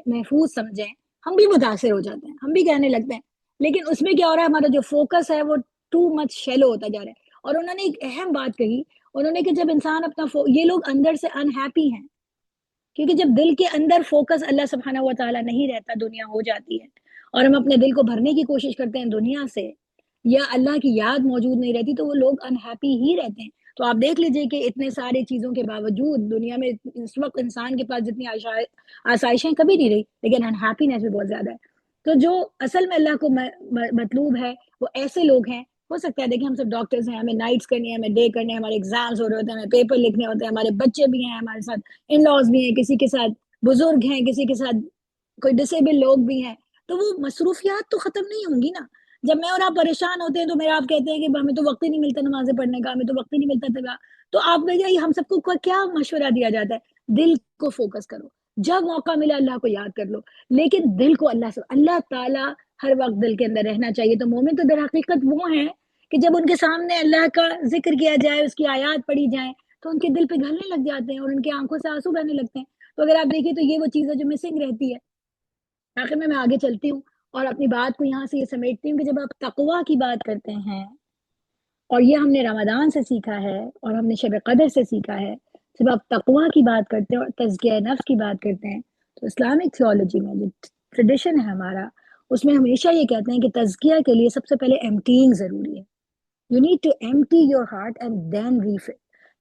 محفوظ سمجھیں، ہم بھی متاثر ہو جاتے ہیں، ہم بھی کہنے لگتے ہیں. لیکن اس میں کیا ہو رہا ہے، ہمارا جو فوکس ہے وہ ٹو مچ شیلو ہوتا جا رہا ہے. اور انہوں نے ایک اہم بات کہی، انہوں نے کہ جب انسان یہ لوگ اندر سے انہیپی ہیں، کیونکہ جب دل کے اندر فوکس اللہ سبحانہ و تعالیٰ نہیں رہتا، دنیا ہو جاتی ہے، اور ہم اپنے دل کو بھرنے کی کوشش کرتے ہیں دنیا سے، یا اللہ کی یاد موجود نہیں رہتی، تو وہ لوگ انہیپی ہی رہتے ہیں. تو آپ دیکھ لیجئے کہ اتنے سارے چیزوں کے باوجود دنیا میں اس وقت انسان کے پاس جتنی آسائشیں کبھی نہیں رہی، لیکن انہیپینس بھی بہت زیادہ ہے. تو جو اصل میں اللہ کو مطلوب ہے وہ ایسے لوگ ہیں. ہو سکتا ہے دیکھیں ہم سب ڈاکٹرز ہیں، ہمیں نائٹس کرنی ہے، ہمیں ڈے کرنے ہیں، ہمارے ایگزامز ہو رہے ہوتے ہیں، ہمیں پیپر لکھنے ہوتے ہیں، ہمارے بچے بھی ہیں ہمارے ساتھ، ان لاز بھی ہیں، کسی کے ساتھ بزرگ ہیں، کسی کے ساتھ کوئی ڈسیبل لوگ بھی ہیں. تو وہ مصروفیات تو ختم نہیں ہوں گی نا. جب میں اور آپ پریشان ہوتے ہیں تو میرا آپ کہتے ہیں کہ ہمیں تو وقت ہی نہیں ملتا نمازیں پڑھنے کا، ہمیں تو وقت ہی نہیں ملتا تھا. تو آپ میں ہم سب کو کیا مشورہ دیا جاتا ہے؟ دل کو فوکس کرو، جب موقع ملا اللہ کو یاد کر لو، لیکن دل کو اللہ تعالیٰ ہر وقت دل کے اندر رہنا چاہیے. تو مومن تو در حقیقت وہ ہیں کہ جب ان کے سامنے اللہ کا ذکر کیا جائے، اس کی آیات پڑھی جائیں، تو ان کے دل پہ گھلنے لگ جاتے ہیں اور ان کی آنکھوں سے آنسو بہنے لگتے ہیں. تو اگر آپ دیکھیں تو یہ وہ چیز ہے جو مسنگ رہتی ہے. آخر میں آگے چلتی ہوں اور اپنی بات کو یہاں سے یہ سمیٹتی ہوں کہ جب آپ تقوی کی بات کرتے ہیں، اور یہ ہم نے رمضان سے سیکھا ہے اور ہم نے شب قدر سے سیکھا ہے، جب آپ تقوی کی بات کرتے ہیں اور تزکیہ نفس کی بات کرتے ہیں، تو اسلامک تھیولوجی میں جو ٹریڈیشن ہے ہمارا، اس میں ہمیشہ یہ کہتے ہیں کہ تزکیہ کے لیے سب سے پہلے ایمٹینگ ضروری ہے. You need to empty your heart and then refill.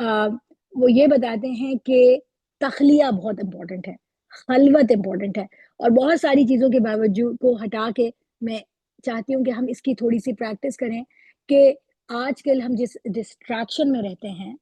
وہ یہ بتاتے ہیں کہ تخلیہ بہت امپورٹنٹ ہے، خلوت امپورٹنٹ ہے، اور بہت ساری چیزوں کے باوجود کو ہٹا کے میں چاہتی ہوں کہ ہم اس کی تھوڑی سی پریکٹس کریں کہ آج کل ہم جس ڈسٹریکشن میں رہتے ہیں،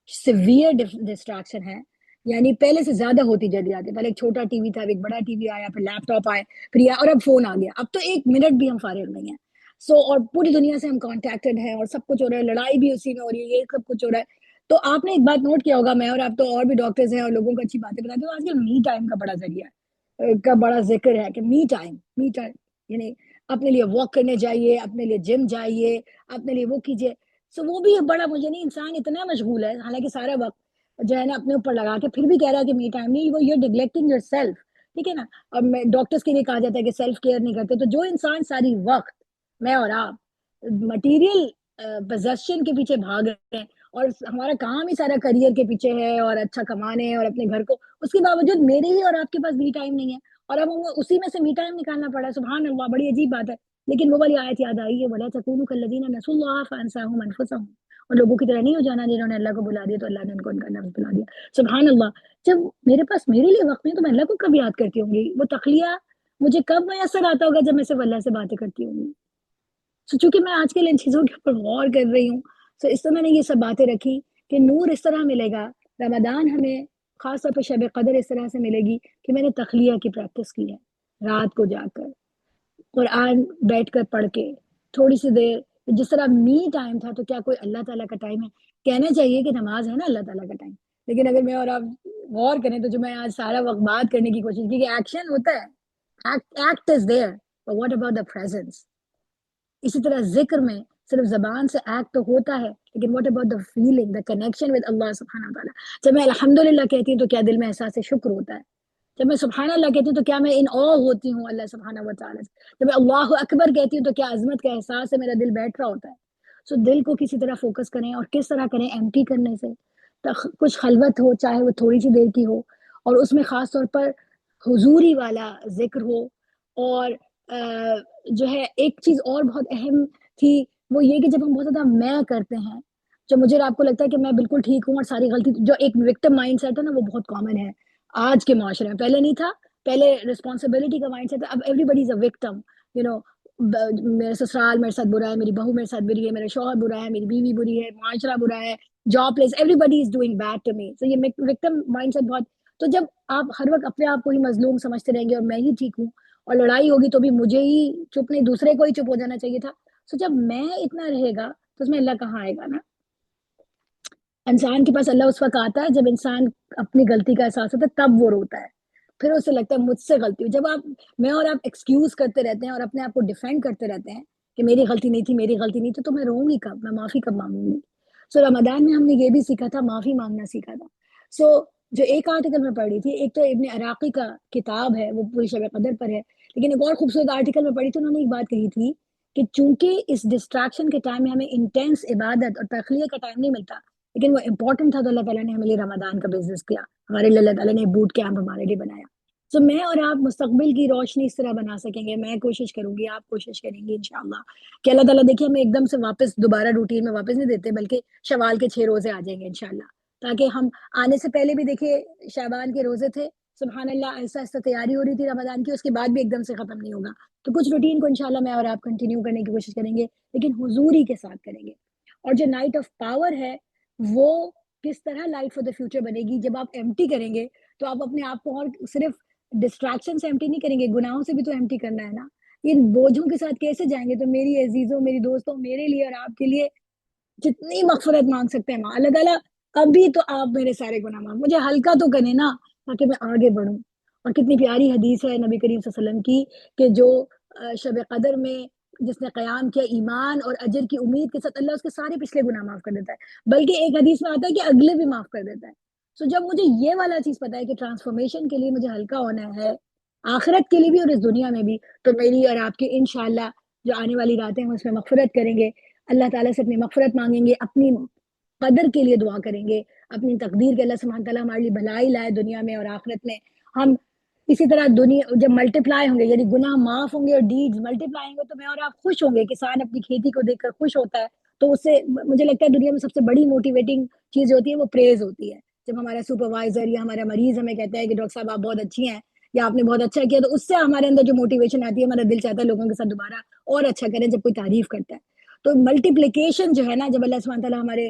سیویئر ڈسٹریکشن ہے، یعنی پہلے سے زیادہ ہوتی چلی جاتی ہے. پہلے ایک چھوٹا ٹی وی تھا، ایک بڑا ٹی وی آیا، پھر لیپ ٹاپ آئے، پھر اور اب فون آ گیا. اب تو ایک منٹ بھی ہم فارغ نہیں ہیں. اور پوری دنیا سے ہم کانٹیکٹڈ ہیں، اور سب کچھ ہو رہا ہے، لڑائی بھی اسی میں ہو رہی ہے، یہ سب کچھ ہو رہا ہے. تو آپ نے ایک بات نوٹ کیا ہوگا، میں اور آپ تو اور بھی ڈاکٹرز ہیں اور لوگوں کو اچھی باتیں بتاتے ہیں، آج کل می ٹائم کا بڑا ذریعہ ہے، کا بڑا ذکر ہے کہ می ٹائم یعنی اپنے لیے واک کرنے جائیے، اپنے لیے جم جائیے، اپنے لیے وہ کیجیے. وہ بھی بڑا، مجھے نہیں، انسان اتنا مشغول ہے حالانکہ سارا وقت جو ہے نا اپنے اوپر لگا کے پھر بھی کہہ رہا ہے کہ می ٹائم نہیں، وہ یو نیگلیکٹنگ یور سیلف. ٹھیک ہے نا. اب میں ڈاکٹرز کے لیے کہا جاتا ہے کہ سیلف کیئر نہیں کرتے، تو جو انسان ساری وقت، میں اور آپ مٹیریل پوزیشن کے پیچھے بھاگ رہے ہیں، اور ہمارا کام ہی سارا کریئر کے پیچھے ہے اور اچھا کمانے اور اپنے گھر کو، اس کے باوجود میرے ہی اور آپ کے پاس می ٹائم نہیں ہے، اور اب ہمیں اسی میں سے می ٹائم نکالنا پڑا ہے. سبحان اللہ، بڑی عجیب بات ہے. لیکن وہ والی آیت یاد آئی ہے، وَلَا تَكُونُوا كَالَّذِينَ نَسُوا اللَّهَ فَأَنسَاهُمْ أَنفُسَهُمْ. اور لوگوں کی طرح نہیں ہو جانا جنہوں نے اللہ کو بلا دیا تو اللہ نے ان کو ان کا نفس بلا دیا. سبحان اللہ. جب میرے پاس میرے لیے وقت نہیں تو میں اللہ کو کب یاد کرتی ہوں گی؟ وہ تخلیہ مجھے کب میسر آتا ہوگا جب میں صرف اللہ سے باتیں کرتی ہوں گی؟ چونکہ میں آج کل ان چیزوں کے اوپر غور کر رہی ہوں، اس طرح میں نے یہ سب باتیں رکھی کہ نور اس طرح ملے گا، رمضان ہمیں خاص طور پہ شب قدر اس طرح سے ملے گی کہ میں نے تخلیہ کی پریکٹس کی ہے، رات کو جا کر قرآن بیٹھ کر پڑھ کے تھوڑی سی دیر. جس طرح می ٹائم تھا تو کیا کوئی اللہ تعالیٰ کا ٹائم ہے؟ کہنا چاہیے کہ نماز ہے نا اللہ تعالیٰ کا ٹائم، لیکن اگر میں اور آپ غور کریں تو جو میں آج سارا وقت بات کرنے کی کوشش کی کہ ایکشن ہوتا ہے، act is there, what about the presence. اسی طرح ذکر میں صرف زبان سے ایکٹ تو ہوتا ہے، لیکن what about the feeling, the connection with اللہ سبحانہ وتعالیٰ. جب میں الحمدللہ کہتی ہوں تو کیا دل میں احساس شکر ہوتا ہے؟ جب میں سبحان اللہ کہتی ہوں تو کیا میں ان او ہوتی ہوں اللہ سبحانہ وتعالیٰ سے؟ جب میں اللہ اکبر کہتی ہوں تو کیا عظمت کا احساس ہے، میرا دل بیٹھ رہا ہوتا ہے؟ دل کو کسی طرح فوکس کریں، اور کس طرح کریں؟ ایمٹی کرنے سے. کچھ خلوت ہو، چاہے وہ تھوڑی سی دیر کی ہو، اور اس میں خاص طور پر حضوری والا ذکر ہو. اور جو ہے ایک چیز اور بہت اہم تھی، وہ یہ کہ جب ہم بہت زیادہ میں کرتے ہیں، جب مجھے اور آپ کو لگتا ہے کہ میں بالکل ٹھیک ہوں اور ساری غلطی، جو ایک وکٹم مائنڈ سیٹ ہے نا، وہ بہت کامن ہے آج کے معاشرے میں. پہلے نہیں تھا، پہلے رسپانسبلٹی کا مائنڈ سیٹ تھا، اب everybody is a victim. You know میرے سسرال میرے ساتھ برا ہے، میری بہو میرے ساتھ بری ہے، میرا شوہر برا ہے، میری بیوی بری ہے، معاشرہ برا ہے، job place, everybody is doing bad to me. یہ وکٹم مائنڈ سیٹ بہت. تو جب آپ ہر وقت اپنے آپ کو ہی مظلوم سمجھتے رہیں گے اور میں ہی ٹھیک ہوں، اور لڑائی ہوگی تو بھی مجھے ہی چپ نہیں، دوسرے کو ہی چپ ہو جانا چاہیے تھا. جب میں اتنا رہے گا تو اس میں اللہ کہاں آئے گا نا. انسان کے پاس اللہ اس وقت آتا ہے جب انسان اپنی غلطی کا احساس ہوتا ہے، تب وہ روتا ہے، پھر اسے لگتا ہے مجھ سے غلطی ہوئی. جب میں اور آپ ایکسکیوز کرتے رہتے ہیں اور اپنے آپ کو ڈیفینڈ کرتے رہتے ہیں کہ میری غلطی نہیں تھی، میری غلطی نہیں تھی، تو میں روؤں گی کب؟ میں معافی کب مانگوں گی؟ رمضان میں ہم نے یہ بھی سیکھا تھا، معافی مانگنا سیکھا تھا. جو ایک آرٹیکل میں پڑھی تھی، ایک تو ابن عراقی کا کتاب ہے، وہ پوری شب قدر پر ہے، لیکن ایک اور خوبصورت آرٹیکل میں پڑھی تھی، انہوں نے ایک بات کہی تھی کہ چونکہ اس ڈسٹریکشن کے ٹائم میں ہمیں انٹینس عبادت اور تخلیہ کا ٹائم نہیں ملتا، لیکن وہ امپورٹنٹ تھا، تو اللہ تعالیٰ نے ہمارے لیے رمضان کا بزنس کیا، ہمارے لیے اللہ تعالیٰ نے بوٹ کیمپ ہمارے لیے بنایا. میں اور آپ مستقبل کی روشنی اس طرح بنا سکیں گے. میں کوشش کروں گی، آپ کوشش کریں گے انشاءاللہ کہ اللہ تعالیٰ دیکھیے ہمیں ایک دم سے واپس دوبارہ روٹین میں واپس نہیں دیتے، بلکہ شوال کے 6 روزے آ جائیں گے انشاءاللہ، تاکہ ہم آنے سے پہلے بھی دیکھیے شعبان کے روزے تھے، سبحان اللہ، ایسا ایسا تیاری ہو رہی تھی رمضان کی، اس کے بعد بھی ایک دم سے ختم نہیں ہوگا. تو کچھ روٹین کو انشاءاللہ میں اور آپ کنٹینیو کرنے کی کوشش کریں گے، لیکن حضوری کے ساتھ کریں گے. اور جو نائٹ آف پاور ہے، وہ کس طرح لائٹ فار دا فیوچر بنے گی؟ جب آپ ایمٹی کریں گے تو آپ اپنے آپ کو اور صرف ڈسٹریکشن سے ایمٹی نہیں کریں گے، گناہوں سے بھی تو ایمٹی کرنا ہے نا. ان بوجھوں کے ساتھ کیسے جائیں گے؟ تو میری عزیزوں، میری دوستوں، میرے لیے اور آپ کے لیے جتنی مغفرت مانگ سکتے ہیں اللہ تعالیٰ، ابھی تو آپ میرے سارے گناہ مانگ، مجھے ہلکا تو کریں نا تاکہ میں آگے بڑھوں. اور کتنی پیاری حدیث ہے نبی کریم صلی اللہ علیہ وسلم کی کہ جو شب قدر میں جس نے قیام کیا ایمان اور اجر کی امید کے ساتھ، اللہ اس کے سارے پچھلے گناہ معاف کر دیتا ہے، بلکہ ایک حدیث میں آتا ہے کہ اگلے بھی معاف کر دیتا ہے. جب مجھے یہ والا چیز پتا ہے کہ ٹرانسفارمیشن کے لیے مجھے ہلکا ہونا ہے، آخرت کے لیے بھی اور اس دنیا میں بھی، تو میری اور آپ کی انشاءاللہ جو آنے والی راتیں ہیں اس میں مغفرت کریں گے، اللہ تعالیٰ سے اپنی مغفرت مانگیں گے، اپنی قدر کے لیے دعا کریں گے، اپنی تقدیر کے اللہ سبحانہ تعالیٰ ہمارے لیے بھلائی لائے دنیا میں اور آخرت میں. ہم اسی طرح دنیا جب ملٹیپلائی ہوں گے، یعنی گناہ معاف ہوں گے اور ڈیڈز ملٹیپلائی ہوں گے، تو میں اور آپ خوش ہوں گے. کسان اپنی کھیتی کو دیکھ کر خوش ہوتا ہے، تو اس سے مجھے لگتا ہے دنیا میں سب سے بڑی موٹیویٹنگ چیز ہوتی ہے وہ پریز ہوتی ہے. جب ہمارا سپروائزر یا ہمارا مریض ہمیں کہتا ہے کہ ڈاکٹر صاحب آپ بہت اچھی ہیں یا آپ نے بہت اچھا کیا, تو اس سے ہمارے اندر جو موٹیویشن آتی ہے, ہمارا دل چاہتا ہے لوگوں کے ساتھ دوبارہ اور اچھا کریں جب کوئی تعریف کرتا ہے. تو ملٹیپلیکیشن جو ہے نا, جب اللہ سبحانہ تعالیٰ ہمارے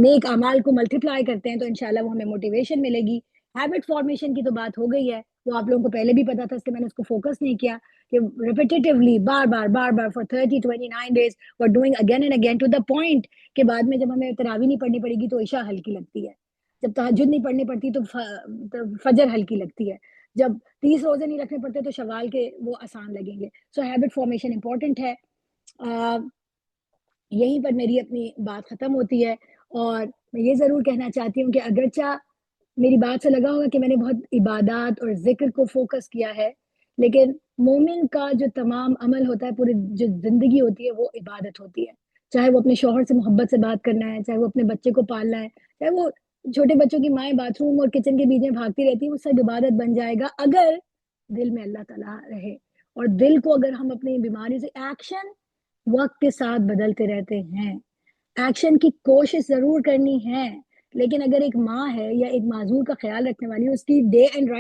نیک اعمال کو ملٹیپلائی کرتے ہیں تو انشاءاللہ وہ ہمیں موٹیویشن ملے گی. ہیبٹ فارمیشن کی تو بات ہو گئی ہے, وہ آپ لوگوں کو پہلے بھی پتا تھا, اس کے میں نے اس کو فوکس نہیں کیا کہ ریپیٹیٹیولی بار bar for 30-29 days we're doing again and again to the point کہ بعد میں جب ہمیں تراویح نہیں پڑھنی پڑے گی تو عشاء ہلکی لگتی ہے, جب تہجد نہیں پڑھنی پڑتی تو فجر ہلکی لگتی ہے, جب 30 روزے نہیں رکھنے پڑتے تو شوال کے وہ آسان لگیں گے. سو ہیبٹ فارمیشن امپورٹنٹ ہے. یہیں پر میری اپنی بات ختم ہوتی ہے, اور میں یہ ضرور کہنا چاہتی ہوں کہ اگرچہ میری بات سے لگا ہوگا کہ میں نے بہت عبادات اور ذکر کو فوکس کیا ہے, لیکن مومن کا جو تمام عمل ہوتا ہے, پوری جو زندگی ہوتی ہے وہ عبادت ہوتی ہے. چاہے وہ اپنے شوہر سے محبت سے بات کرنا ہے, چاہے وہ اپنے بچے کو پالنا ہے, چاہے وہ چھوٹے بچوں کی مائیں باتھ روم اور کچن کے بیچ میں بھاگتی رہتی ہیں, وہ سب عبادت بن جائے گا اگر دل میں اللہ تعالیٰ رہے. اور دل کو اگر ہم اپنی بیماری سے ایکشن وقت کے ساتھ بدلتے رہتے ہیں, ایکشن کی کوشش ضرور کرنی ہے, لیکن اگر ایک ماں ہے یا ایک معذور کا خیال رکھنے والی, اس کی ڈے اینڈ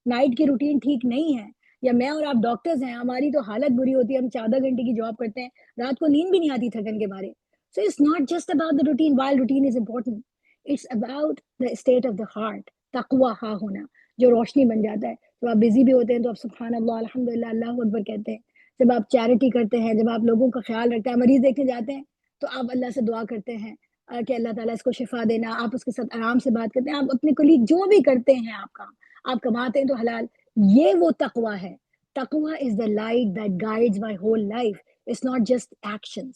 نائٹ کی روٹین ٹھیک نہیں ہے, یا میں اور آپ ڈاکٹرز ہیں, ہماری تو حالت بری ہوتی ہے, ہم 14 گھنٹے کی جاب کرتے ہیں, رات کو نیند بھی نہیں آتی تھکن کے مارے. So it's not just about the routine, while routine is important, it's about the state of the heart, تقوی ہا ہونا جو روشنی بن جاتا ہے. جب آپ بزی بھی ہوتے ہیں تو آپ سبحان اللہ الحمدللہ اللہ اکبر کہتے ہیں, جب آپ چیریٹی کرتے ہیں, جب آپ لوگوں کا خیال رکھتے ہیں, مریض دیکھنے جاتے ہیں تو آپ اللہ سے دعا کرتے ہیں کہ اللہ تعالیٰ اس کو شفا دینا, آپ اس کے ساتھ آرام سے بات کرتے ہیں, آپ اپنے کلیگ جو بھی کرتے ہیں, آپ کماتے ہیں تو حلال, یہ وہ تقوی ہے. تقوی is the light that guides my whole life, it's not just actions.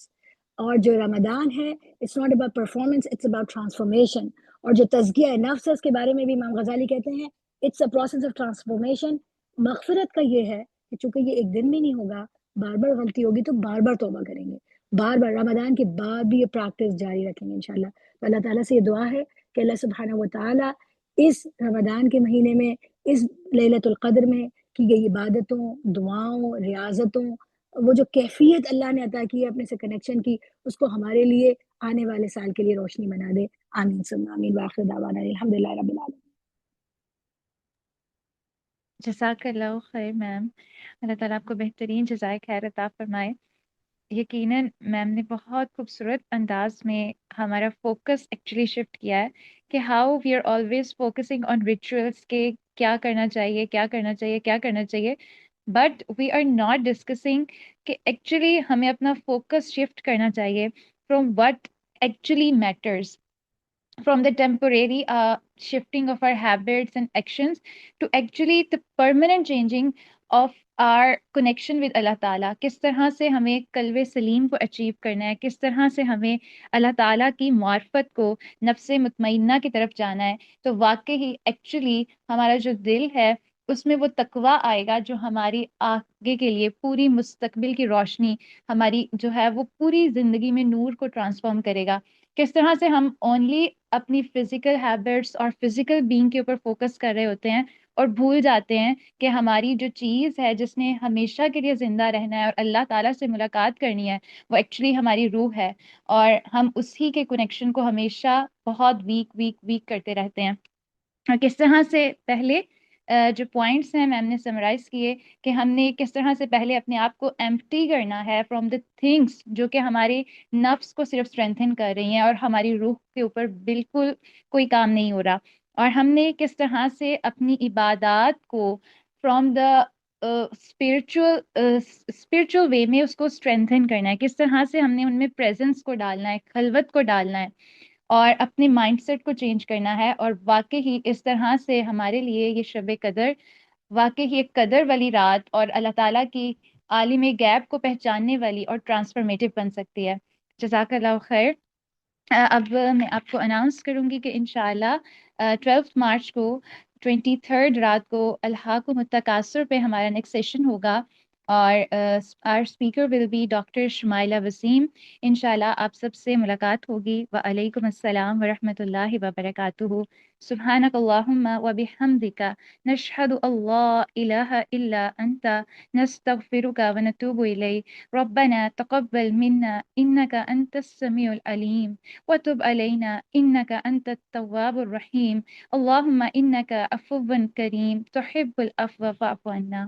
اور جو رمضان ہے, it's not about performance, it's about transformation. اور جو تزکیہ نفس ہے, اس کے بارے میں بھی امام غزالی کہتے ہیں it's a process of transformation. مغفرت کا یہ ہے کہ چونکہ یہ ایک دن میں نہیں ہوگا, بار بار غلطی ہوگی تو بار بار توبہ کریں گے, بار بار رمضان کے بعد بھی یہ پریکٹس جاری رکھیں گے انشاءاللہ. تو اللہ تعالیٰ سے یہ دعا ہے کہ اللہ سبحانہ و تعالیٰ اس رمضان کے مہینے میں, اس لیلۃ القدر میں کی گئی عبادتوں, دعاؤں, ریاضتوں, وہ جو کیفیت اللہ نے عطا کی ہے اپنے سے کنیکشن کی, اس کو ہمارے لیے آنے والے سال کے لیے روشنی بنا دے. آمین ثم آمین, وآخر دعوانا الحمدللہ رب العالمین. جزاک اللہ خیر میم, اللہ تعالیٰ آپ کو بہترین جزائے خیر عطا فرمائے. یقیناً میم نے بہت خوبصورت انداز میں ہمارا فوکس ایکچولی شفٹ کیا ہے کہ how we are always focusing on rituals, کہ کیا کرنا چاہیے کیا کرنا چاہیے کیا کرنا چاہیے, but we are not discussing کہ ایکچولی ہمیں اپنا فوکس شفٹ کرنا چاہیے from what actually matters, from the temporary shifting of our habits and actions to actually the permanent changing of our connection with اللہ تعالیٰ. کس طرح سے ہمیں قلب سلیم کو اچیو کرنا ہے, کس طرح سے ہمیں اللہ تعالیٰ کی معرفت کو, نفس مطمئنہ کی طرف جانا ہے. تو واقعی ایکچولی ہمارا جو دل ہے اس میں وہ تقوی آئے گا جو ہماری آگے کے لیے پوری مستقبل کی روشنی, ہماری جو ہے وہ پوری زندگی میں نور کو ٹرانسفارم کرے گا. کس طرح سے ہم اونلی اپنی فزیکل ہیبٹس اور فزیکل بینگ کے اوپر فوکس کر رہے ہوتے ہیں اور بھول جاتے ہیں کہ ہماری جو چیز ہے جس نے ہمیشہ کے لیے زندہ رہنا ہے اور اللہ تعالیٰ سے ملاقات کرنی ہے, وہ ایکچولی ہماری روح ہے, اور ہم اسی کے کنیکشن کو ہمیشہ بہت ویک کرتے رہتے ہیں. اور کس طرح سے پہلے جو پوائنٹس ہیں میم نے سمرائز کیے کہ ہم نے کس طرح سے پہلے اپنے آپ کو ایمپٹی کرنا ہے فرام دا تھنگس جو کہ ہمارے نفس کو صرف اسٹرینتھن کر رہی ہیں اور ہماری روح کے اوپر بالکل کوئی کام نہیں ہو رہا. اور ہم نے کس طرح سے اپنی عبادات کو فرام دا اسپرچل وے میں اس کو اسٹرینتھن کرنا ہے, کس طرح سے ہم نے ان میں پریزنس کو ڈالنا ہے, خلوت کو ڈالنا ہے, اور اپنے مائنڈ سیٹ کو چینج کرنا ہے. اور واقعی اس طرح سے ہمارے لیے یہ شب قدر واقعی ایک قدر والی رات اور اللہ تعالیٰ کی عالم غیب کو پہچاننے والی اور ٹرانسفارمیٹیو بن سکتی ہے. جزاک اللہ خیر. اب میں آپ کو اناؤنس کروں گی کہ انشاءاللہ 12 مارچ کو 23 رات کو الحاق و متکاثر پہ ہمارا نیکسٹ سیشن ہوگا. اور our speaker will be doctor Shumaila Waseem. انشاءاللہ آپ سب سے ملاقات ہوگی. وعلیکم السلام ورحمۃ اللہ وبرکاتہ. سبحانک اللہم وبحمدک نشہد ان لا الہ الا انت نستغفرک ونتوب الیک. ربنا تقبل منا انک انت السمیع العلیم وتب علینا انک انت التواب الرحیم. اللہم انک عفو کریم تحب العفو فاعف عنا.